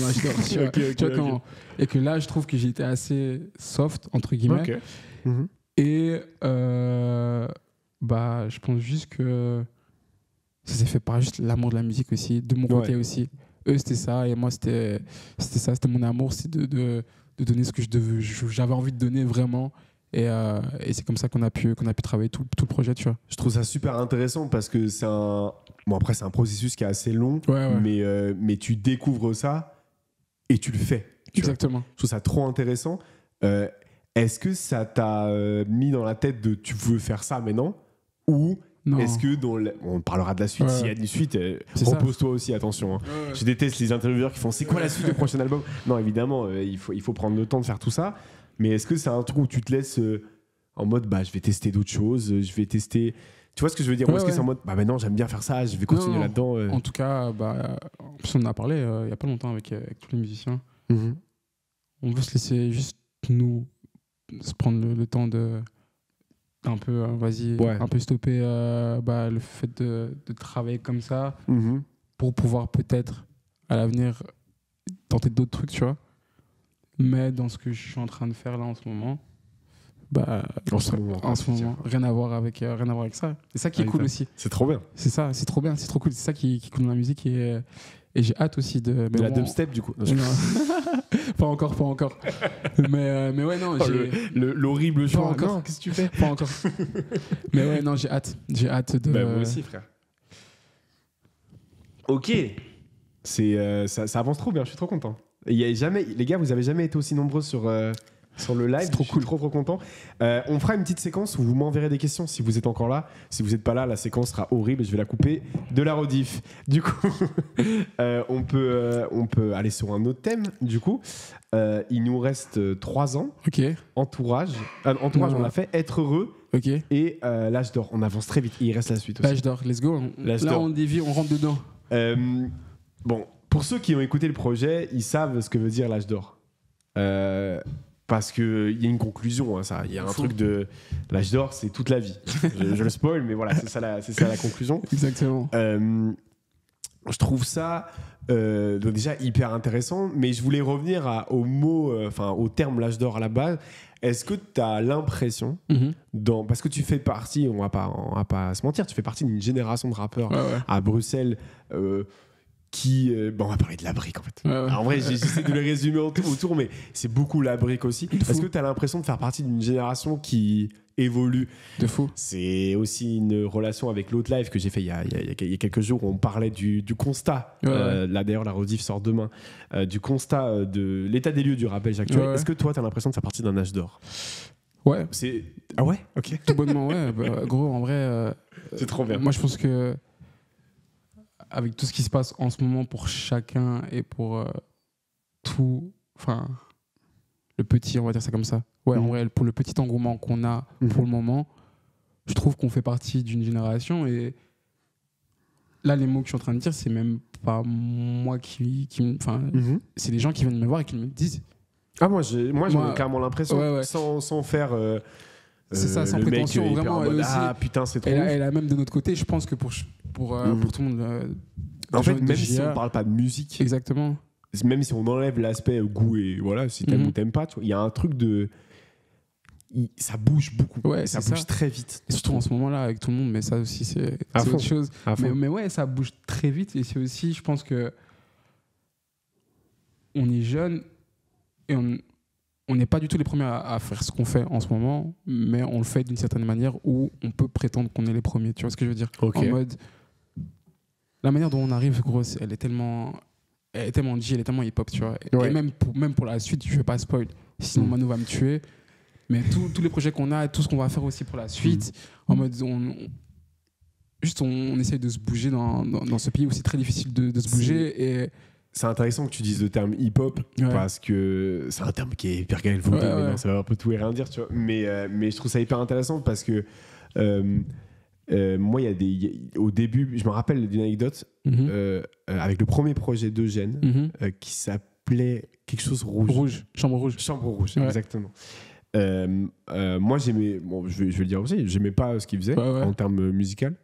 l'âge d'or. Et que là, je trouve que j'ai été assez soft, entre guillemets. Et je pense juste que ça s'est fait par juste l'amour de la musique aussi, de mon côté aussi. Eux, c'était ça, et moi, c'était ça, c'était mon amour, c'est de donner ce que j'avais envie de donner vraiment. Et c'est comme ça qu'on a pu travailler tout le projet, tu vois. Je trouve ça super intéressant parce que c'est après, c'est un processus qui est assez long, mais tu découvres ça et tu le fais. Exactement. Je trouve ça trop intéressant. Est-ce que ça t'a mis dans la tête de tu veux faire ça maintenant ou Non. Est-ce que on parlera de la suite, s'il y a une suite, repose-toi aussi, attention. Hein. Je déteste les intervieweurs qui font c'est quoi la suite du prochain album. Non, évidemment, il faut prendre le temps de faire tout ça. Mais est-ce que c'est un truc où tu te laisses en mode je vais tester d'autres choses, je vais tester. Tu vois ce que je veux dire? Ou est-ce que c'est en mode maintenant j'aime bien faire ça, je vais continuer là-dedans En tout cas, on en a parlé il y a pas longtemps avec tous les musiciens. Mm-hmm. On veut se laisser juste nous se prendre le temps de un peu un peu stopper le fait de travailler comme ça pour pouvoir peut-être à l'avenir tenter d'autres trucs, tu vois. Mais dans ce que je suis en train de faire là en ce moment, en ce moment rien à voir avec ça. C'est ça qui est cool aussi. C'est trop bien. C'est ça, c'est trop bien, c'est trop cool. C'est ça qui est cool dans la musique et j'ai hâte aussi de la dubstep du coup. Pas encore. mais ouais, non, l'horrible choix. Pas encore. Non, qu'est-ce que tu fais? Pas encore. Mais ouais, non, j'ai hâte de. Moi aussi, frère. Ok. Ça avance trop bien. Je suis trop content. Les gars, vous avez jamais été aussi nombreux sur le live. C'est trop cool. Je suis trop content. On fera une petite séquence où vous m'enverrez des questions si vous êtes encore là. Si vous n'êtes pas là, la séquence sera horrible. Je vais la couper de la rediff. Du coup, on peut aller sur un autre thème. Du coup, il nous reste 3 ans. Ok. Entourage, on l'a fait. Être heureux. Ok. Et l'âge d'or. On avance très vite. Et il reste la suite aussi. L'âge d'or. Let's go. On dévie, on rentre dedans. Bon, pour ceux qui ont écouté le projet, ils savent ce que veut dire l'âge d'or. Parce qu'il y a une conclusion, hein, ça. Il y a un truc de l'âge d'or, c'est toute la vie. je le spoil, mais voilà, c'est ça la conclusion. Exactement. Je trouve ça déjà hyper intéressant, mais je voulais revenir au terme l'âge d'or à la base. Est-ce que tu as l'impression, parce que tu fais partie, on va pas se mentir, tu fais partie d'une génération de rappeurs à Bruxelles on va parler de la brique en fait. En vrai, j'essaie de les résumer autour, mais c'est beaucoup la brique aussi. Est-ce que tu as l'impression de faire partie d'une génération qui évolue de fou? C'est aussi une relation avec l'autre live que j'ai fait il y a quelques jours où on parlait du constat. Là d'ailleurs, la rediff sort demain. Du constat de l'état des lieux du rap belge actuel. Est-ce que toi, tu as l'impression de faire partie d'un âge d'or? Ouais. Ah ouais? Ok. Tout bonnement, ouais. Gros, en vrai. C'est trop bien. Moi, je pense que avec tout ce qui se passe en ce moment pour chacun et pour tout, enfin, le petit, on va dire ça comme ça. Ouais, en vrai, pour le petit engouement qu'on a pour le moment, je trouve qu'on fait partie d'une génération et là, les mots que je suis en train de dire, c'est même pas moi c'est des gens qui viennent me voir et qui me disent. Ah, moi j'en ai clairement l'impression, sans faire. C'est ça, sans prétention, vraiment. Mode, putain, c'est trop. Et là, même de notre côté, je pense que pour tout le monde. En fait, même si on parle pas de musique. Exactement. Même si on enlève l'aspect goût et voilà, si t'aimes ou t'aimes pas, il y a un truc de. Ça bouge beaucoup. Ouais, ça bouge très vite. Et surtout en ce moment-là, avec tout le monde, mais ça aussi, c'est autre chose. Mais ouais, ça bouge très vite et c'est aussi, je pense que. On est jeunes et on n'est pas du tout les premiers à faire ce qu'on fait en ce moment, mais on le fait d'une certaine manière où on peut prétendre qu'on est les premiers. Tu vois ce que je veux dire? En mode, la manière dont on arrive, gros, elle est tellement G, elle est tellement hip-hop, tu vois. Ouais. Et même pour la suite, je vais pas spoil, sinon Mano va me tuer. Mais tous les projets qu'on a, tout ce qu'on va faire aussi pour la suite, en mode, on essaye de se bouger dans ce pays où c'est très difficile de se bouger. Et c'est intéressant que tu dises le terme hip-hop parce que c'est un terme qui est hyper galvaudé, maintenant ça va un peu tout et rien dire, tu vois. Mais je trouve ça hyper intéressant parce que moi, au début, je me rappelle d'une anecdote avec le premier projet d'Eugène qui s'appelait quelque chose rouge. Chambre rouge. Chambre rouge, exactement. Moi, j'aimais, je vais le dire aussi, j'aimais pas ce qu'il faisait en termes musical.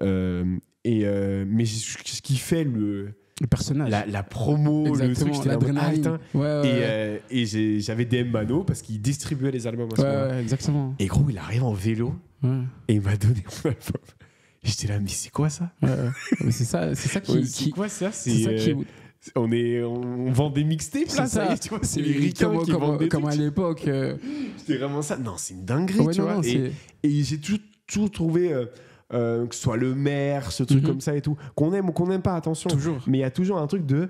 Mais ce qui fait le personnage, la promo, exactement, le truc, l'adrénaline. Et j'avais DM Mano parce qu'il distribuait les albums à ce moment-là. Exactement. Et gros, il arrive en vélo et il m'a donné mon album. Et j'étais là, mais c'est quoi ça? Mais c'est ça qui. C'est quoi ça? C'est ça qui. On vend des mixtapes là, ça y est, tu vois, c'est les ricains qui vendent des comme à l'époque. C'était vraiment ça. Non, c'est une dinguerie, tu vois. Et j'ai toujours trouvé. Que ce soit le maire, ce truc comme ça et tout, qu'on aime ou qu'on n'aime pas, attention. Toujours. Mais il y a toujours un truc de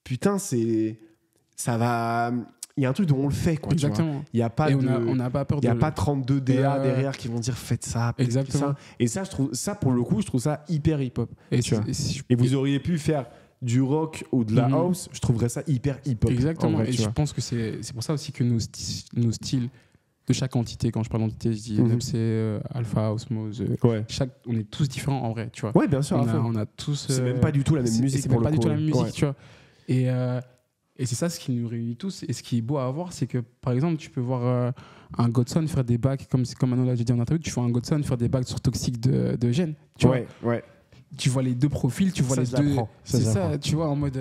putain, ça va. il y a un truc dont on le fait, quoi. Exactement. Il y a pas et de, on n'a pas peur il y a de... pas 32 DA derrière qui vont dire faites ça, Exactement. ça. Et ça, je trouve ça, pour le coup, je trouve ça hyper hip-hop. Et, tu vois. Et vous auriez pu faire du rock ou de la house, je trouverais ça hyper hip-hop. Exactement. Vrai, et je pense que c'est pour ça aussi que nos styles de chaque entité, quand je parle d'entité, je dis MC, Alpha, Osmose, on est tous différents en vrai, tu vois. Ouais, bien sûr. On a tous... c'est même pas du tout la même musique. C'est même pas du tout la même musique, tu vois. Et c'est ça ce qui nous réunit tous. Et ce qui est beau à voir, c'est que par exemple, tu peux voir un Godson faire des bacs, comme Mano l'a dit en interview, tu vois un Godson faire des bacs sur Toxic de Gênes. Tu vois. Tu vois les deux profils, tu vois ça, les deux. C'est ça, tu vois, en mode.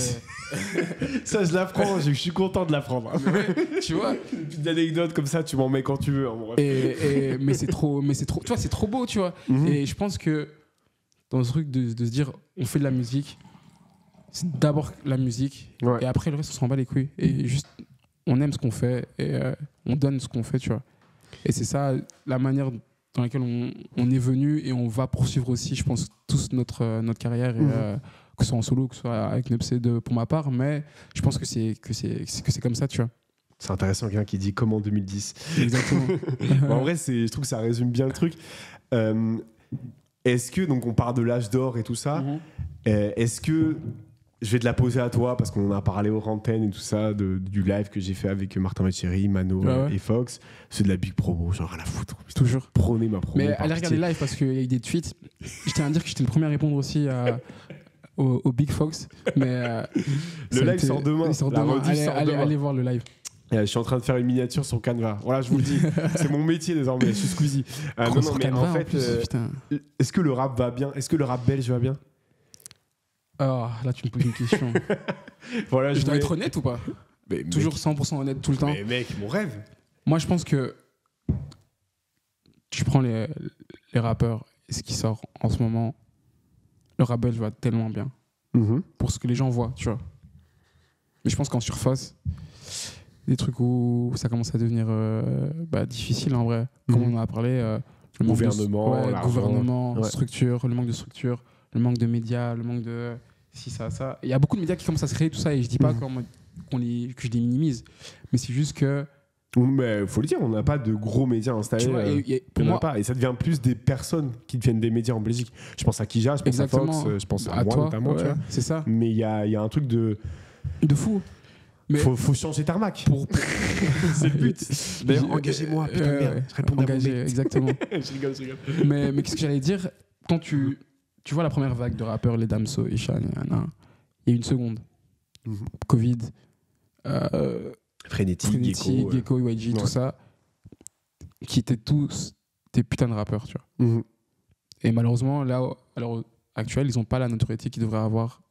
Ça, je l'apprends, je suis content de l'apprendre. Tu vois. Une petite anecdote comme ça, tu m'en mets quand tu veux. Mais c'est trop. Tu vois, c'est trop beau, tu vois. Et je pense que dans ce truc de se dire, on fait de la musique, c'est d'abord la musique, et après le reste, on s'en bat les couilles. Et juste, on aime ce qu'on fait, et on donne ce qu'on fait, tu vois. Et c'est ça, la manière dans laquelle on est venu, et on va poursuivre aussi, je pense, tous notre carrière, et, que ce soit en solo, que ce soit avec Nepsé pour ma part, mais je pense que c'est comme ça, tu vois. C'est intéressant, quelqu'un qui dit comme en 2010. Exactement. En vrai, je trouve que ça résume bien le truc. Est-ce que, donc on parle de l'âge d'or et tout ça, est-ce que, je vais te la poser à toi parce qu'on en a parlé aux antennes et tout ça, du live que j'ai fait avec Martin Mathieri, Mano et Fox, c'est de la big promo, genre à la foutre. Toujours. Prenez ma promo. Mais allez regarder live parce qu'il y a eu des tweets. Je tiens à dire que j'étais le premier à répondre aussi au Big Fox. Mais, le live sort demain. Allez voir le live. Je suis en train de faire une miniature sur Canva. Voilà, je vous le dis. C'est mon métier désormais. Je suis Squeezie. Non, mais Canva, en fait, est-ce que le rap va bien? Est-ce que le rap belge va bien? Oh, là, tu me poses une question. Voilà, je dois être honnête ou pas? Mais, toujours 100% honnête tout le temps. Mais mec, mon rêve. Moi, je pense que tu prends les rappeurs et ce qui sort en ce moment, le rap belge va tellement bien. Pour ce que les gens voient, tu vois. Mais je pense qu'en surface, des trucs où ça commence à devenir difficile en vrai. Comme on en a parlé, le gouvernement, structure, le manque de structure, le manque de médias, le manque de ça. Il y a beaucoup de médias qui commencent à se créer, tout ça, et je dis pas que je les minimise, mais c'est juste que. Mais faut le dire, on n'a pas de gros médias installés. Pour moi, et ça devient plus des personnes qui deviennent des médias en Belgique. Je pense à Kija, je pense à Fox, je pense à moi toi, notamment. Tu vois. C'est ça. Mais il y a un truc de fou. Mais faut changer Tarmac. C'est le but. D'ailleurs, engagez-moi, putain de merde. Je réponds à mon exactement. Je rigole. Mais qu'est-ce que j'allais dire? Quand tu vois la première vague de rappeurs, les Damso, Isha, il y a une seconde. Covid, Frénétique, Gecko, YG, tout ça, qui étaient tous des putains de rappeurs, tu vois. Et malheureusement, là, à l'heure actuelle, ils n'ont pas la notoriété qu'ils devraient avoir.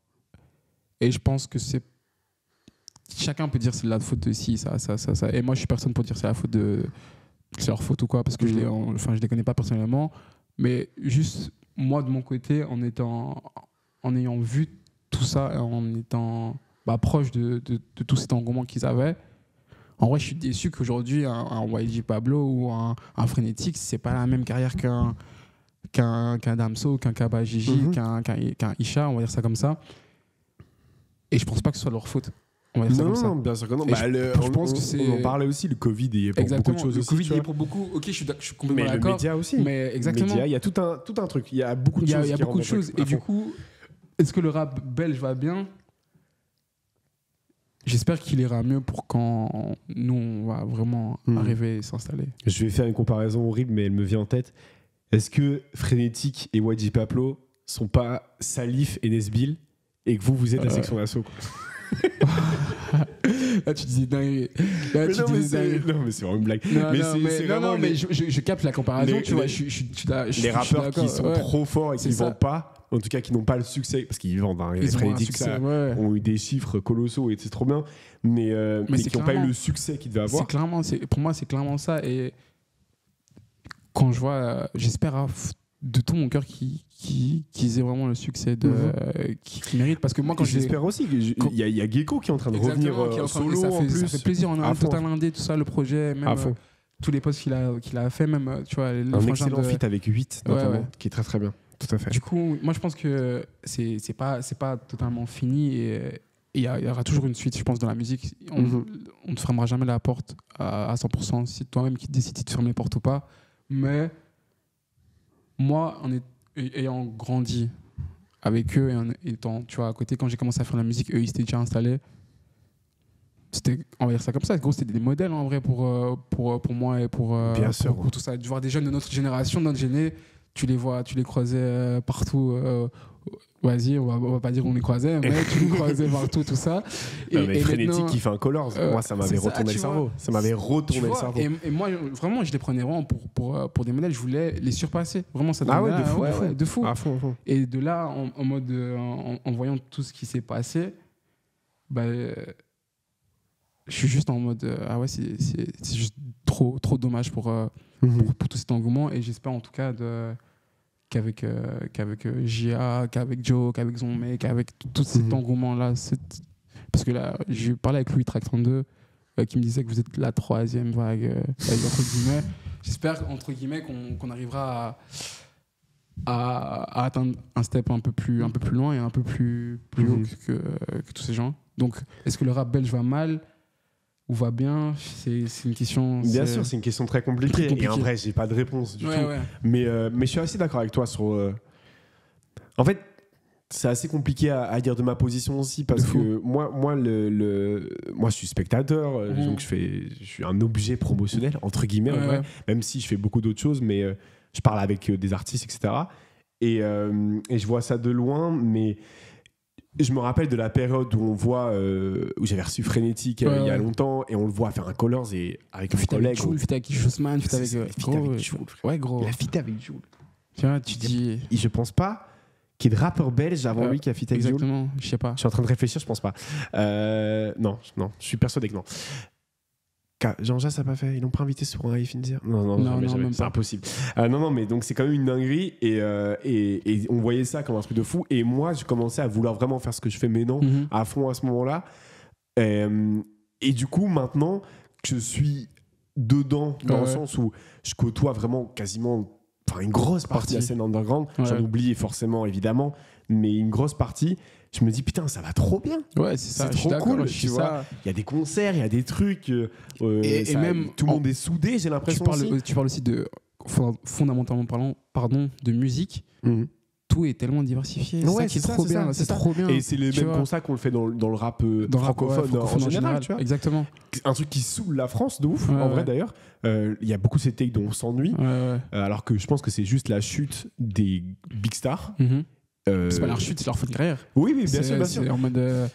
Et je pense que c'est. Chacun peut dire c'est la faute de ci, ça. Et moi, je suis personne pour dire c'est la faute de. C'est leur faute ou quoi, parce que je les connais pas personnellement. Mais juste, moi, de mon côté, en ayant vu tout ça, en étant proche de tout cet engouement qu'ils avaient, en vrai, je suis déçu qu'aujourd'hui, un YG Pablo ou un Frénétique, c'est pas la même carrière qu'un Damso, qu'un Kaba Gigi, qu'un Isha, on va dire ça comme ça. Et je pense pas que ce soit leur faute. On va dire ça comme ça. Non, bien sûr que non. Je pense que c'est. On en parlait aussi, le Covid est pour beaucoup de choses aussi. Le Covid est pour beaucoup. Ok, je suis complètement d'accord. Mais le média aussi. Mais exactement. Il y a tout un truc. Il y a beaucoup de choses. Il y a beaucoup de choses. Et du coup, est-ce que le rap belge va bien? J'espère qu'il ira mieux pour quand nous, on va vraiment arriver et s'installer. Je vais faire une comparaison horrible, mais elle me vient en tête. Est-ce que Frénétique et YG Pablo sont pas Salif et Nesbill et que vous êtes la section d'assaut? Là, tu disais dingue. Non, mais c'est vraiment une blague. Mais je capte la comparaison. Tu vois, les rappeurs qui sont trop forts et qui ne vendent pas, en tout cas qui n'ont pas le succès, parce qu'ils vendent. Les Frénétiques ont eu des chiffres colossaux et c'est trop bien, mais qui n'ont pas eu le succès qu'ils devaient avoir. Pour moi, c'est clairement ça. Et quand je vois, j'espère de tout mon cœur qu'ils aient vraiment le succès qu'ils méritent, parce que moi quand j'espère aussi il y a Gecko qui est en train de revenir solo ça en plus. Ça fait plaisir, on a un total indé, tout ça, le projet, même tous les posts qu'il a fait, même tu vois, un excellent feat avec 8 notamment, qui est très très bien. Tout à fait. Du coup, moi je pense que c'est pas totalement fini, et il y aura toujours une suite, je pense, dans la musique. On ne te fermera jamais la porte à 100%. C'est toi-même qui décides si tu fermes les portes ou pas. Mais moi, ayant grandi avec eux et en étant, tu vois, à côté, quand j'ai commencé à faire la musique, eux, ils s'étaient déjà installés. On va dire ça comme ça. Gros, c'était des modèles en vrai pour moi et pour tout ça. De voir des jeunes de notre génération, de notre géné, tu les croisais partout. Vas-y, on va pas dire qu'on les croisait, mais tu les croisais partout, tout ça. Et Frénétique qui fait un Colors, moi ça m'avait retourné le cerveau. Ça m'avait retourné le cerveau. Et moi, vraiment, je les prenais vraiment pour des modèles, je voulais les surpasser. Vraiment, ça ouais, de fou. À fond. Et de là, en mode, en voyant tout ce qui s'est passé, bah, je suis juste en mode, c'est juste trop dommage pour tout cet engouement. Et j'espère en tout cas qu'avec Gia, qu'avec Joe, qu'avec Zonme, qu'avec tout cet engouement-là, parce que là, j'ai parlé avec Louis Track 32 qui me disait que vous êtes la 3e vague, entre guillemets. J'espère, entre guillemets, qu'on arrivera à atteindre un step un peu plus loin et un peu plus haut que tous ces gens. Donc, est-ce que le rap belge va mal ou va bien? C'est une question. Bien sûr, c'est une question très compliquée. Et en vrai, j'ai pas de réponse du tout. Ouais. Mais je suis assez d'accord avec toi sur. En fait, c'est assez compliqué à dire de ma position aussi parce que moi, je suis spectateur, donc je suis un objet promotionnel entre guillemets, en vrai, même si je fais beaucoup d'autres choses, mais je parle avec des artistes, etc. Et je vois ça de loin, mais je me rappelle de la période où on voit où j'avais reçu Frénétique il y a longtemps et on le voit faire un Colors et avec un collègue. Fit avec Jossman, fit avec Jules. Ouais, gros. Il a fit avec Jules. Tu dis. Je pense pas qu'il y ait de rappeur belge avant lui qui a fit avec Jules. Exactement, je sais pas. Je suis en train de réfléchir, je pense pas. Non, je suis persuadé que non. Jean-Jacques n'a pas fait, ils l'ont pas invité sur un Infinzer. Non, jamais. C'est impossible. Non, mais donc c'est quand même une dinguerie et on voyait ça comme un truc de fou. Et moi, je commençais à vouloir vraiment faire ce que je fais maintenant à fond à ce moment-là. Et du coup, maintenant que je suis dedans, dans le sens où je côtoie vraiment quasiment une grosse partie de la scène underground, j'en oublie forcément évidemment, mais une grosse partie. Je me dis putain, ça va trop bien. Ouais, c'est ça. C'est trop cool. Tu vois, il y a des concerts, il y a des trucs. Et même tout le monde est soudé. J'ai l'impression. Tu parles aussi de fondamentalement parlant, de musique. Tout est tellement diversifié. Ouais, c'est trop bien. C'est trop bien. Et c'est le même pour ça qu'on le fait dans le rap francophone en général. Tu vois. Exactement. Un truc qui saoule la France de ouf. En vrai d'ailleurs, il y a beaucoup de ces takes dont on s'ennuie. Alors que je pense que c'est juste la chute des big stars. C'est pas leur chute, c'est leur fin de carrière. Oui, bien sûr. C'est en mode.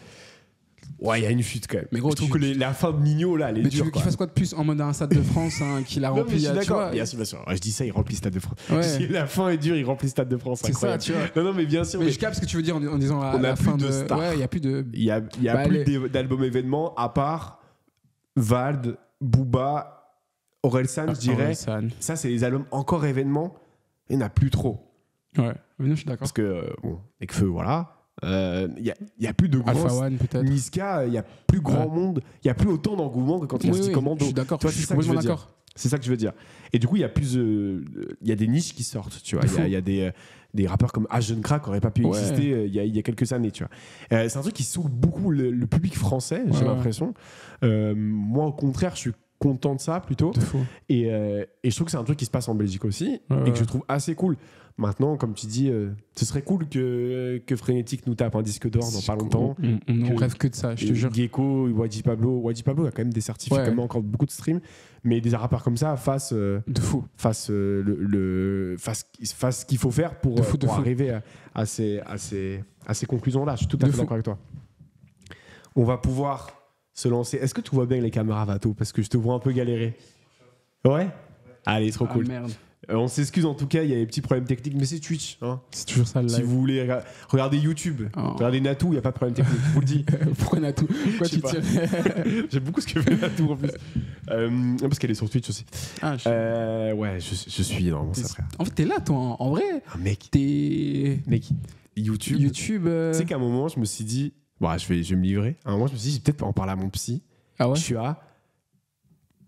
Ouais, il y a une chute quand même. Mais gros, je trouve que la fin de Nino, là, elle est dure. Mais tu veux qu'il fasse quoi de plus en mode un Stade de France qui l'a rempli? Je suis d'accord. Bien sûr. Ouais, je dis ça, il remplit Stade de France. Si la fin est dure, il remplit Stade de France. C'est ça, tu vois. Non, mais bien sûr. Mais je capte ce que tu veux dire en disant on a fin plus de stars. Ouais, il y a plus de. Il y a plus d'albums événements à part Vald, Booba, Orelsan, je dirais. Ça, c'est les albums encore événements. Il n'y en a plus trop. Ouais, je suis d'accord. Parce que, avec Feu, voilà. Il y a plus de grosses. Alpha One, peut-être. Niska, il y a plus grand monde. Il y a plus autant d'engouement que quand il y a Steve Commando. Je suis d'accord. Je suis complètement d'accord. C'est ça que je veux dire. Et du coup, il y a plus, il y a des niches qui sortent. Tu vois, il y a des rappeurs comme Jeune Crack qui n'auraient pas pu exister il y a quelques années. Tu vois, c'est un truc qui saoule beaucoup le public français. J'ai l'impression. Moi, au contraire, je suis content de ça plutôt. Et je trouve que c'est un truc qui se passe en Belgique aussi et que je trouve assez cool. Maintenant, comme tu dis, ce serait cool que Frénétique nous tape un disque d'or dans pas longtemps. On rêve que de ça, je te jure. Gecko, Wadji Pablo a quand même des certificats, quand même encore beaucoup de streams, mais des rappeurs comme ça fassent ce qu'il faut faire pour arriver à ces conclusions-là. Je suis tout à fait d'accord avec toi. On va pouvoir se lancer. Est-ce que tu vois bien les caméras, Vato? Parce que je te vois un peu galérer. Ouais. Allez, trop cool. Merde. On s'excuse en tout cas, il y a des petits problèmes techniques, mais c'est Twitch. Hein. C'est toujours ça le live. Si vous voulez regarder YouTube, regardez Natou, il n'y a pas de problème technique, je vous le dis. Pourquoi Natou? Pourquoi tu tires? J'aime beaucoup ce que fait Natou en plus. Parce qu'elle est sur Twitch aussi. Ouais, je suis énormément ça, frère. En fait, t'es là, toi, en vrai. Mec, YouTube. Tu sais qu'à un moment, je me suis dit, je vais me livrer. À un moment, je me suis dit, j'ai peut-être en parler à mon psy. Ah ouais? Je suis à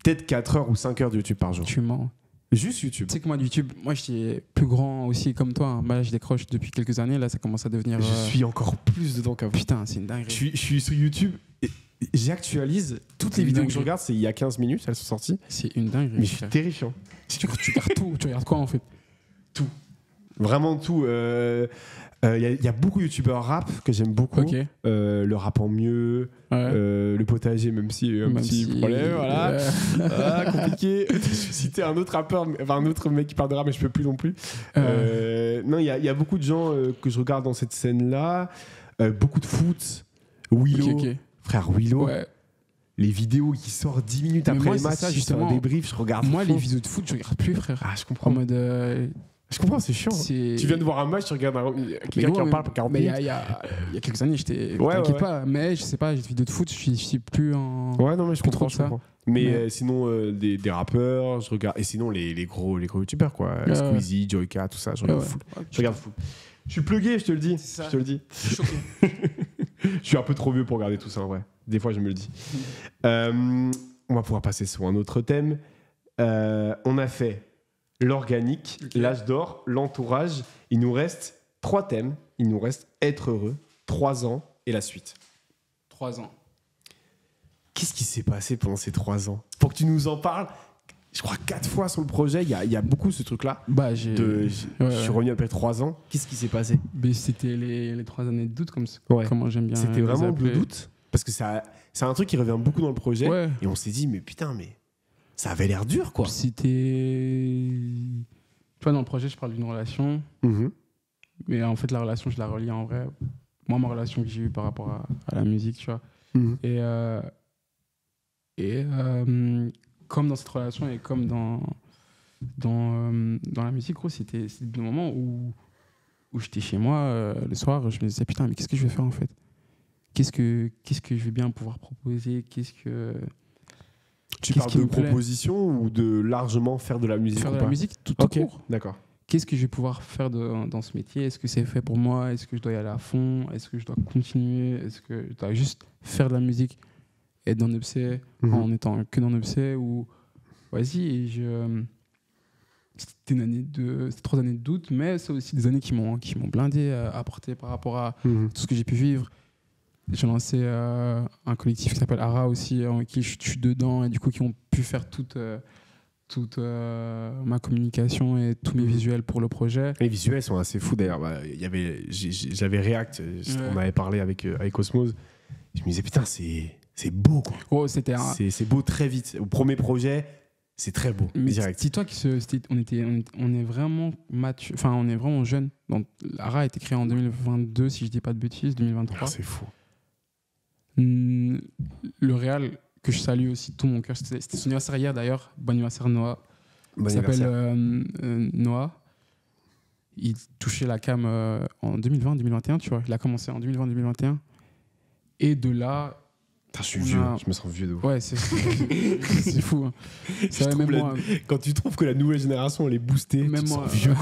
peut-être 4 heures ou 5 heures de YouTube par jour. Tu mens. Juste YouTube. Tu sais que moi, YouTube, moi, j'étais plus grand aussi comme toi. Hein. Bah, là, je décroche depuis quelques années. Là, ça commence à devenir. Je suis encore plus dedans qu'avant. Putain, c'est une dinguerie. Je suis sur YouTube et j'actualise toutes les vidéos que je regarde. C'est il y a 15 minutes, elles sont sorties. C'est une dinguerie. Mais je suis terrifiant. Tu regardes tout. Tu regardes quoi en fait? Tout. Vraiment tout. Y a beaucoup de youtubeurs rap que j'aime beaucoup. Okay. Le rap en mieux, le potager, même si un petit problème, voilà. Compliqué. Je vais citer un autre rappeur, enfin un autre mec qui parle de rap, mais je peux plus non plus. Non, il y a beaucoup de gens que je regarde dans cette scène-là. Beaucoup de foot. Willow. Okay. Frère Willow. Ouais. Les vidéos qui sortent 10 minutes après moi, le match, ça, justement, un débrief, je regarde. Moi, les vidéos de foot, je regarde plus, frère. Ah, je comprends. En mode. Je comprends, c'est chiant. Tu viens de voir un match, tu regardes quelqu'un qui en parle pour 40 minutes. Mais il y a quelques années, j'étais. T'inquiète pas, mais je sais pas, les vidéos de foot, je suis plus en. Ouais, non, mais je comprends ça. Mais sinon, des rappeurs, je regarde. Et sinon, les gros youtubeurs, quoi. Squeezie, Joyka, tout ça, je regarde full. Je regarde full. Je suis plugué, je te le dis. Je te le dis. Je suis un peu trop vieux pour regarder tout ça, en vrai. Des fois, je me le dis. On va pouvoir passer sur un autre thème. On a fait l'organique, l'âge d'or, l'entourage. Il nous reste 3 thèmes. Il nous reste être heureux, 3 ans et la suite. 3 ans. Qu'est-ce qui s'est passé pendant ces 3 ans? Pour que tu nous en parles, je crois 4 fois sur le projet, il y a beaucoup ce truc-là. Bah, je suis revenu après 3 ans. Qu'est-ce qui s'est passé? Mais c'était les 3 années de doute, comment j'aime bien. C'était vraiment le doute. Parce que c'est un truc qui revient beaucoup dans le projet. Ouais. Et on s'est dit, mais putain, mais ça avait l'air dur, quoi. C'était. Tu vois, dans le projet, je parle d'une relation. Mais en fait, la relation, je la relie en vrai. Moi, ma relation que j'ai eue par rapport à la musique, tu vois. Et comme dans cette relation et comme dans la musique, gros, c'était des moments où j'étais chez moi le soir, je me disais, putain, mais qu'est-ce que je vais faire en fait? Qu'est-ce que je vais bien pouvoir proposer? Tu parles de proposition ou de largement faire de la musique? Faire de la musique tout court. D'accord. Qu'est-ce que je vais pouvoir faire dans ce métier? Est-ce que c'est fait pour moi? Est-ce que je dois y aller à fond? Est-ce que je dois continuer? Est-ce que je dois juste faire de la musique, être dans Nepsé en étant que dans Nepsé? Ou vas-y, c'était 3 années de doute, mais c'est aussi des années qui m'ont blindé, apporté par rapport à tout ce que j'ai pu vivre. J'ai lancé un collectif qui s'appelle ARA aussi, en qui je suis dedans et du coup qui ont pu faire toute ma communication et tous mes visuels pour le projet. Les visuels sont assez fous d'ailleurs. J'avais React, on avait parlé avec Osmose. Je me disais putain, c'est beau quoi. Oh, c'est beau très vite. Au premier projet, c'est très beau. Mais direct. Dis-toi on est vraiment mature, enfin on est vraiment jeune. Donc ARA a été créé en 2022 si je dis pas de bêtises, 2023. Ah, c'est fou. Le réal que je salue aussi de tout mon cœur, c'était son anniversaire hier d'ailleurs. Bon anniversaire Noah. Il s'appelle Noah. Il touchait la cam en 2020-2021, tu vois. Il a commencé en 2020-2021. Et de là... Je suis vieux, je me sens vieux de ouf. Ouais, c'est fou. Hein. C'est vrai, même moi, quand tu trouves que la nouvelle génération elle est boostée, même tu moi, te sens vieux.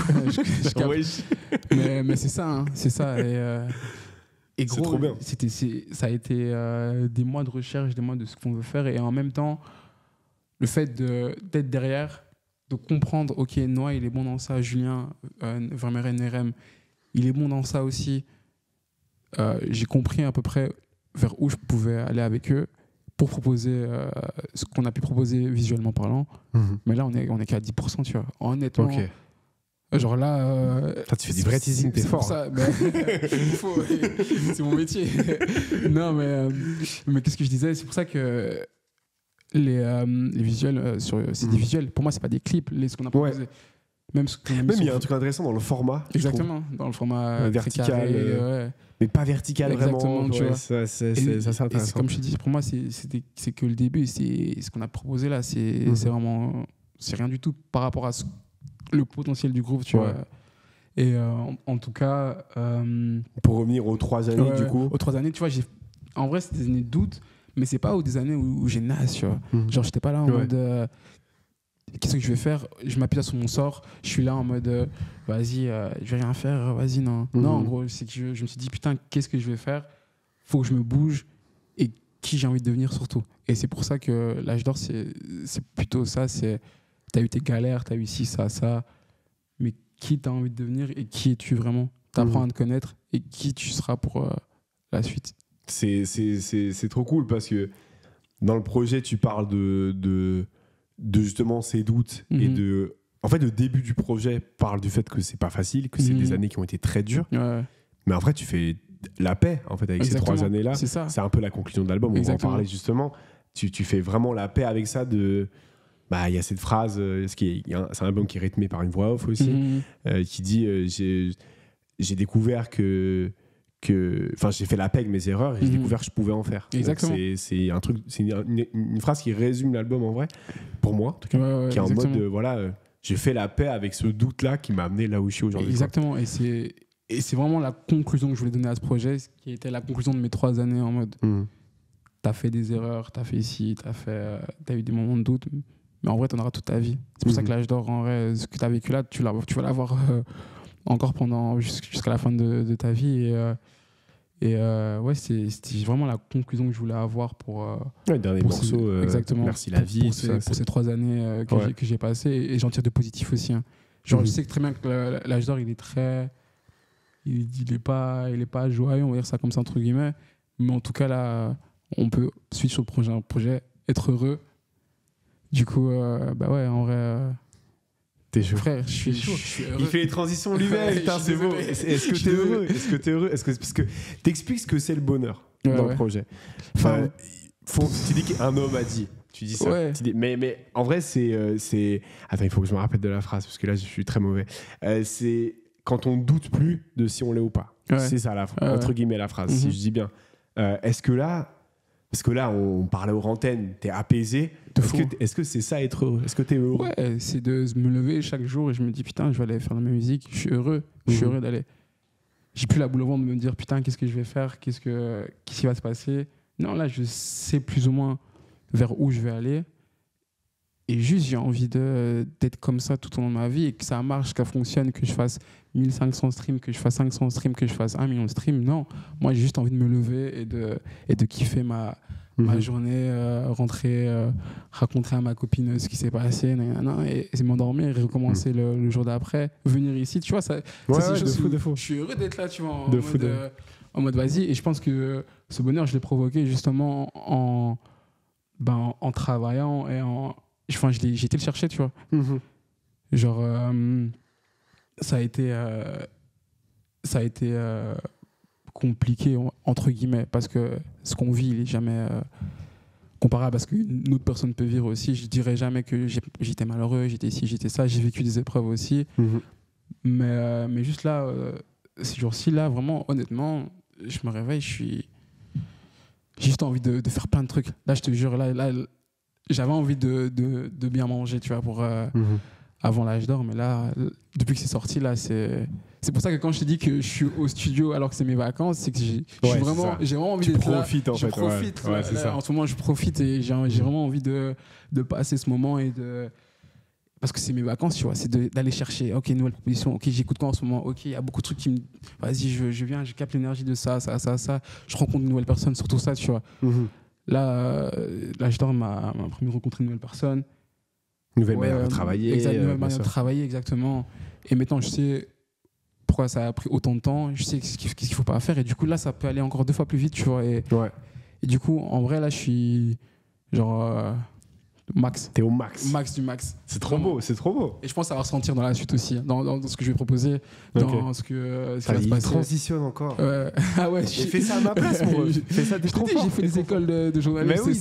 mais c'est ça, hein, c'est ça. Et gros, trop bien. Ça a été des mois de recherche, des mois de ce qu'on veut faire. Et en même temps, le fait d'être derrière, de comprendre, ok, Noah, il est bon dans ça, Julien, Vermeeren, NRM, il est bon dans ça aussi. J'ai compris à peu près vers où je pouvais aller avec eux pour proposer ce qu'on a pu proposer visuellement parlant. Mais là, on est qu'à 10%, tu vois. Honnêtement. Okay. Genre là... tu fais du vrai teasing, t'es fort. Ça, c'est mon métier. Non, mais qu'est-ce que je disais? C'est pour ça que les visuels, c'est des visuels. Pour moi, c'est pas des clips, ce qu'on a proposé. Ouais. Même il y a un truc intéressant dans le format. Exactement, dans le format vertical. Carré, mais pas vertical exactement, vraiment. Tu vois. C'est intéressant. Comme je te dis, pour moi, c'est que le début. C'est ce qu'on a proposé là. C'est vraiment... C'est rien du tout par rapport à le potentiel du groupe, tu vois. Et en tout cas... pour revenir aux 3 années, du coup. Aux 3 années, tu vois, en vrai, c'est des années de doute, mais c'est pas des années où j'ai naze, tu vois. Genre, j'étais pas là en mode... qu'est-ce que je vais faire? Je m'appuie là sur mon sort. Je suis là en mode vas-y, je vais rien faire, vas-y, non. Non, en gros, c'est que je me suis dit, putain, qu'est-ce que je vais faire? Faut que je me bouge et qui j'ai envie de devenir surtout. Et c'est pour ça que l'âge d'or, c'est plutôt ça, c'est t'as eu tes galères, t'as eu ci, ça. Mais qui t'as envie de devenir et qui es-tu vraiment? T'apprends à te connaître et qui tu seras pour la suite. C'est trop cool parce que dans le projet, tu parles de justement ces doutes et de... En fait, le début du projet parle du fait que c'est pas facile, que c'est des années qui ont été très dures. Ouais. Mais en fait, tu fais la paix en fait, avec ces 3 années-là. C'est un peu la conclusion de l'album. On va en parler justement. Tu fais vraiment la paix avec ça. Il y a cette phrase, c'est un album qui est rythmé par une voix off aussi, qui dit j'ai découvert que j'ai fait la paix avec mes erreurs et j'ai découvert que je pouvais en faire. Exactement. C'est un truc, c'est une phrase qui résume l'album en vrai, pour moi en tout cas, qui est en mode j'ai fait la paix avec ce doute-là qui m'a amené là où je suis aujourd'hui. Exactement, et c'est vraiment la conclusion que je voulais donner à ce projet, qui était la conclusion de mes 3 années en mode t'as fait des erreurs, t'as fait ici, t'as eu des moments de doute, mais en vrai t'en auras toute ta vie. C'est pour ça que l'âge d'or, en vrai, ce que t'as vécu là, tu vas l'avoir encore jusqu'à la fin de ta vie. Ouais, c'était vraiment la conclusion que je voulais avoir pour le dernier morceau, exactement, merci la vie, pour ces 3 années que j'ai passées, et j'en tire de positif aussi, hein. Genre je sais que très bien que l'âge d'or il est pas joyeux, on va dire ça comme ça entre guillemets, mais en tout cas là on peut suivre sur le projet, être heureux. Du coup bah ouais, en vrai t'es chaud. Frère, je suis heureux. Il fait les transitions lui-même, putain, c'est beau. Est-ce que t'es heureux? Parce que t'expliques ce que c'est le bonheur dans le projet. Enfin, tu dis qu'un homme a dit. Tu dis ça. Ouais. Tu dis, mais en vrai, c'est. Attends, il faut que je me rappelle de la phrase parce que là, je suis très mauvais. C'est quand on doute plus de si on l'est ou pas. Ouais. C'est ça, entre guillemets, la phrase, si je dis bien. Est-ce que là. Parce que là, on parlait aux antennes, t'es apaisé. Est-ce que c'est ça, être heureux? Est-ce que t'es heureux? Ouais, c'est de me lever chaque jour et je me dis, putain, je vais aller faire de la musique. Je suis heureux. Je suis heureux d'aller. J'ai plus la boule au ventre de me dire, putain, qu'est-ce que je vais faire? Qu'est-ce qui va se passer? Non, là, je sais plus ou moins vers où je vais aller. Et juste, j'ai envie d'être comme ça tout au long de ma vie et que ça marche, que ça fonctionne, que je fasse 1500 streams, que je fasse 500 streams, que je fasse 1 million de streams. Non, moi, j'ai juste envie de me lever et de kiffer ma journée, rentrer, raconter à ma copine ce qui s'est passé, et m'endormir et recommencer le jour d'après. Venir ici, tu vois, c'est de fou. Je suis heureux d'être là, tu vois, en mode vas-y. Et je pense que ce bonheur, je l'ai provoqué justement en travaillant et j'ai été le chercher, tu vois. Genre, ça a été compliqué, entre guillemets, parce que ce qu'on vit, il n'est jamais comparable à ce qu'une autre personne peut vivre aussi. Je ne dirais jamais que j'étais malheureux, j'étais ci, j'étais ça. J'ai vécu des épreuves aussi. Mais juste là, ces jours-ci, là, vraiment, honnêtement, je me réveille, j'ai juste envie de faire plein de trucs. Là, je te jure, là j'avais envie de bien manger, tu vois, pour avant l'âge d'or, mais là, depuis que c'est sorti, là, c'est pour ça que quand je te dis que je suis au studio alors que c'est mes vacances, c'est que j'ai vraiment envie d'être là. Tu profites, en fait. Je profite. Ouais, c'est ça. En ce moment, je profite et j'ai vraiment envie de passer ce moment parce que c'est mes vacances, tu vois, c'est d'aller chercher, ok, nouvelle proposition, ok, j'écoute quoi en ce moment, ok, il y a beaucoup de trucs qui me... Vas-y, je viens, je capte l'énergie de ça, je rencontre de nouvelles personnes, surtout ça, tu vois. Là, l'âge d'or m'a permis de rencontrer une nouvelle personne. Nouvelle manière de travailler. Nouvelle manière de travailler, exactement. Et maintenant, je sais pourquoi ça a pris autant de temps, je sais ce qu'il ne faut pas faire. Et du coup, là, ça peut aller encore 2 fois plus vite, tu vois. Et du coup, en vrai, là, je suis genre... max. T'es au max. Max du max. C'est trop beau, c'est trop beau. Et je pense que ça va ressentir dans la suite aussi, dans ce que je vais proposer, dans ce qui va se passer. Transitionne encore. Ah ouais. Fais ça à ma place, moi. Fais ça, t'es trop fort. J'ai fait des écoles de journalisme. Mais oui,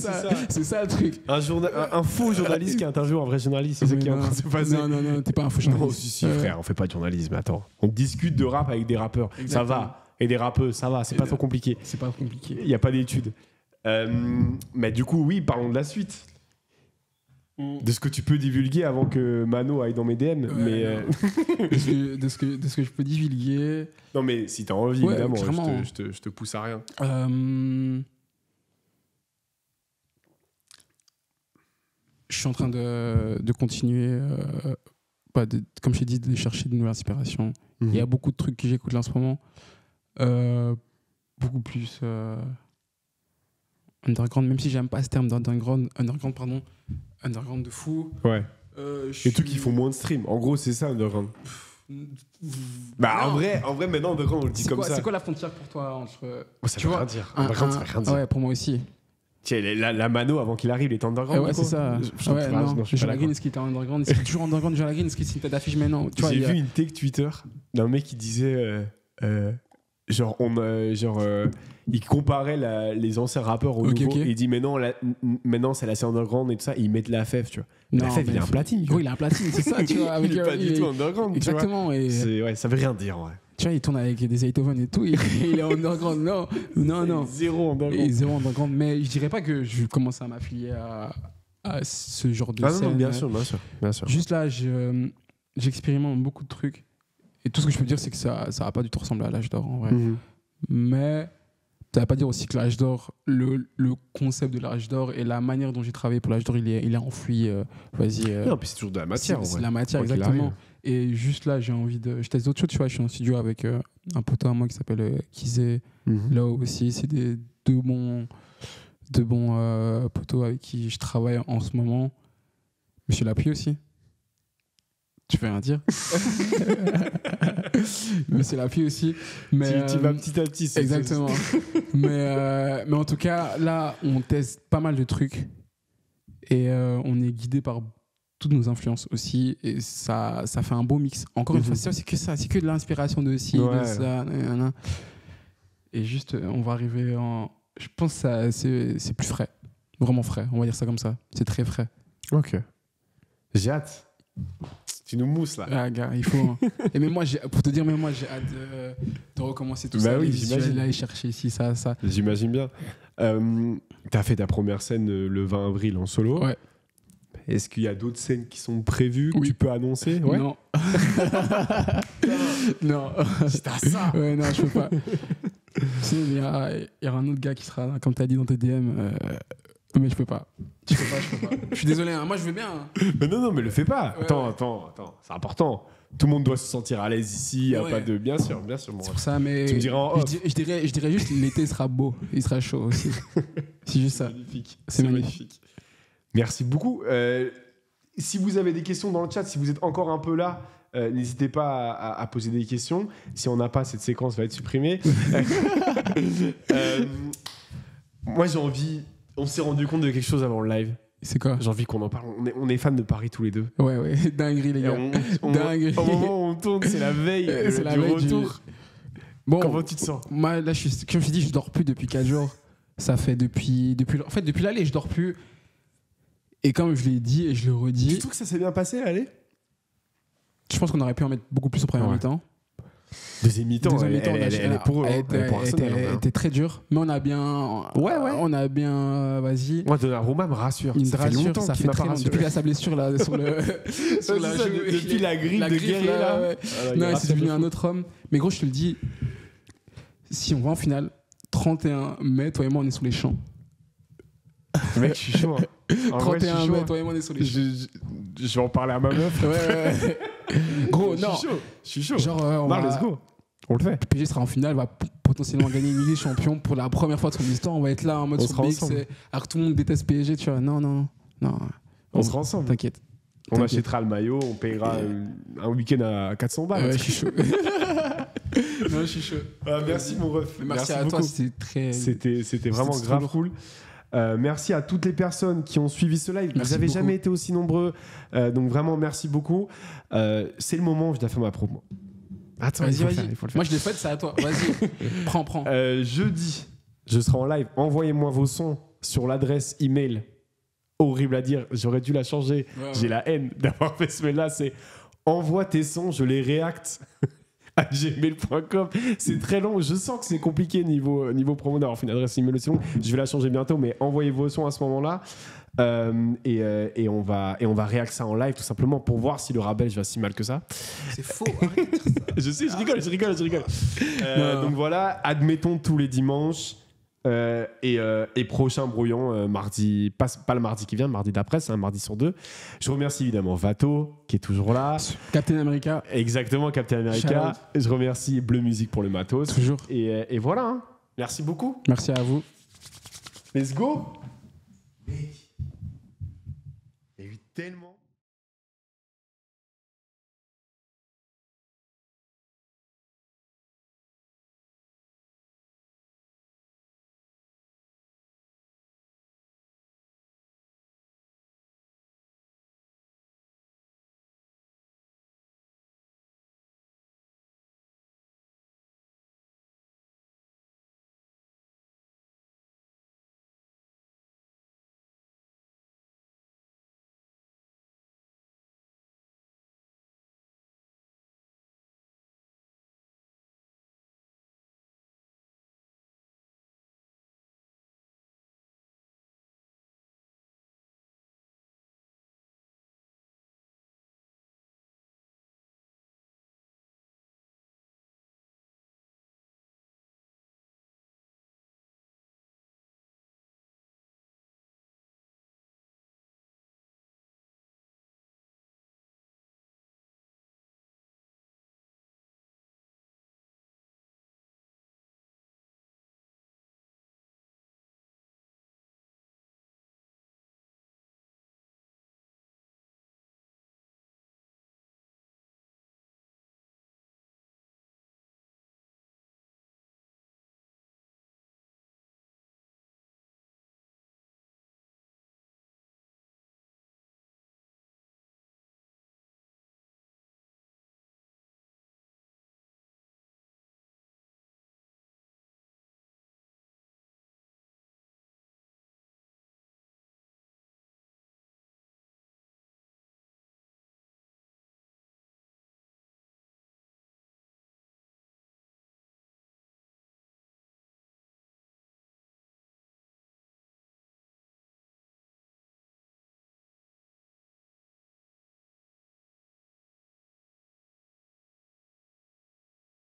c'est ça le truc. Un faux journaliste qui interviewe un vrai journaliste, c'est ce qui est en train de se passer. Non, t'es pas un faux journaliste. Non, si, frère, on fait pas de journalisme. Attends. On discute de rap avec des rappeurs. Exactement. Ça va. Et des rappeurs, ça va. C'est pas trop compliqué. C'est pas compliqué. Il n'y a pas d'études. Mais du coup, oui, parlons de la suite. De ce que tu peux divulguer avant que Mano aille dans mes DM. De ce que je peux divulguer. Non, mais si t'as envie, évidemment, je te pousse à rien. Je suis en train de continuer, comme je t'ai dit, de chercher de nouvelles inspirations. Il y a beaucoup de trucs que j'écoute là en ce moment. Beaucoup plus underground, même si j'aime pas ce terme underground de fou. Ouais. Les trucs qui font moins de stream. En gros, c'est ça, Underground. Bah, en vrai, maintenant, Underground, on le dit comme ça. C'est quoi la frontière pour toi entre. Ça veut rien dire. Underground, ça veut rien dire. Ouais, pour moi aussi. Tiens, la mano, avant qu'il arrive, il était Underground. Ouais, c'est ça. Non, je suis pas Green, est-ce qu'il était Underground? Est-ce qu'il est toujours Underground, Green? Est-ce qu'il c'est une tête d'affiche? Mais non. J'ai vu une take Twitter d'un mec qui disait. Il comparait les anciens rappeurs aux nouveaux. Et il dit mais non, maintenant c'est la scène underground et tout ça. Et ils mettent la FF, tu vois. La FF, il a un platine. Oui, il a un platine, c'est ça, tu vois. Il est pas du tout underground. Exactement. Ouais, ça veut rien dire, ouais. Tu vois, il tourne avec des Beethoven et tout. Il est underground. Non. Zéro underground. Et zéro underground. Mais je dirais pas que je commence à m'affilier à ce genre de scène. Non, bien sûr. Juste là, j'expérimente beaucoup de trucs. Et tout ce que je peux dire, c'est que ça va pas du tout ressembler à l'âge d'or, en vrai. Mais ça va pas dire aussi que l'âge d'or, le concept de l'âge d'or et la manière dont j'ai travaillé pour l'âge d'or, il est enfoui. Non, puis c'est toujours de la matière. C'est la matière, exactement. Et juste là, j'ai envie de. Je teste d'autres choses, tu vois. Je suis en studio avec un poteau à moi qui s'appelle Kizé. Là aussi, c'est deux bons poteaux avec qui je travaille en ce moment. Monsieur Lapie aussi. Tu veux rien dire. Mais c'est la fille aussi. Mais, tu vas petit à petit. Exactement. mais en tout cas, là, on teste pas mal de trucs. Et on est guidé par toutes nos influences aussi. Et ça fait un beau mix. Encore une fois, c'est que ça. C'est que de l'inspiration de ci, de ça. Et juste, on va arriver en... Je pense que c'est plus frais. Vraiment frais. On va dire ça comme ça. C'est très frais. Ok. J'ai hâte. Tu nous mousses là. Ah, gars, il faut. Et même moi, pour te dire, j'ai hâte de recommencer tout ça. Oui, j'imagine. Aller chercher ici, ça. J'imagine bien. T'as fait ta première scène le 20 avril en solo. Ouais. Est-ce qu'il y a d'autres scènes qui sont prévues que tu peux annoncer? Ouais. Non. Non. C'est à ça. Ouais, non, je peux pas. Sinon, il y aura un autre gars qui sera là, comme tu as dit dans tes DM. Mais je peux pas. Je suis désolé, hein. Moi je veux bien. Mais non, mais le fais pas. Ouais, Attends, c'est important. Tout le monde doit se sentir à l'aise ici. Il y a pas de. Bien sûr. C'est pour ça, mais. Tu me diras en off. Je dirais juste l'été sera beau. Il sera chaud aussi. C'est juste ça. Magnifique. C'est magnifique. Merci beaucoup. Si vous avez des questions dans le chat, si vous êtes encore un peu là, n'hésitez pas à poser des questions. Si on n'a pas, cette séquence va être supprimée. Moi, j'ai envie. On s'est rendu compte de quelque chose avant le live. C'est quoi? J'ai envie qu'on en parle. On est fans de Paris tous les deux. Ouais. Dinguerie, les gars. Dinguerie. Au moment où on tourne, c'est la veille du retour. Bon, comment tu te sens? Moi, là, comme je t'ai dit, je dors plus depuis 4 jours. Ça fait depuis l'aller, je dors plus. Et comme je l'ai dit et je le redis... Tu trouves que ça s'est bien passé, allez? Je pense qu'on aurait pu en mettre beaucoup plus au premier mi-temps. Deuxième mi-temps, elle est pour eux. Elle était très dure, mais on a bien... Ouais. On a bien... Vas-y. Moi, Donnarumma me rassure. Ça fait longtemps qu'il m'a pas rassuré. Depuis qu'il a sa blessure là, sur le... Depuis la grille de guerrier là. Ouais. Non, c'est devenu un autre homme. Mais gros, je te le dis, si on va en finale, 31 mai, toi et moi, on est sous les champs. Mec, je suis chaud. 31 mai, toi et moi, on est sous les champs. Je vais en parler à ma meuf. Ouais. Gros, non. Je suis chaud. Genre, let's go. On le fait. PSG sera en finale, va potentiellement gagner une Ligue des Champions pour la première fois de son histoire. On va être là en mode sur BX. Alors que tout le monde déteste PSG, tu vois. Non. On sera ensemble. T'inquiète. On achètera le maillot, on payera un week-end à 400 balles. Ouais, je suis chaud. Non, je suis chaud. Merci mon ref. Merci à toi, c'était vraiment grave cool. Merci à toutes les personnes qui ont suivi ce live. Vous n'avez jamais été aussi nombreux. Donc vraiment, merci beaucoup. C'est le moment où je dois faire ma promo. Attends, vas-y. Moi, je l'ai faite, c'est à toi. Vas-y, prends. Jeudi, je serai en live. Envoyez-moi vos sons sur l'adresse email. Horrible à dire, j'aurais dû la changer. Ouais. J'ai la haine d'avoir fait ce mail-là. C'est envoie tes sons, je les réacte à gmail.com. C'est très long. Je sens que c'est compliqué niveau promo d'avoir fait une adresse email aussi longue. Je vais la changer bientôt, mais envoyez vos sons à ce moment-là. Et on va réacter ça en live tout simplement pour voir si le Rabelge va si mal que ça. C'est faux. Arrête de dire ça. Je sais, je rigole. Donc voilà, admettons tous les dimanches. Et prochain brouillon mardi, pas le mardi qui vient, mardi d'après, c'est un mardi sur 2. Je remercie évidemment Vato qui est toujours là, Captain America. Exactement, Captain America. Je remercie Bleu Musique pour le matos. Toujours. Et voilà, hein. Merci beaucoup. Merci à vous. Let's go. Mec, il y a eu tellement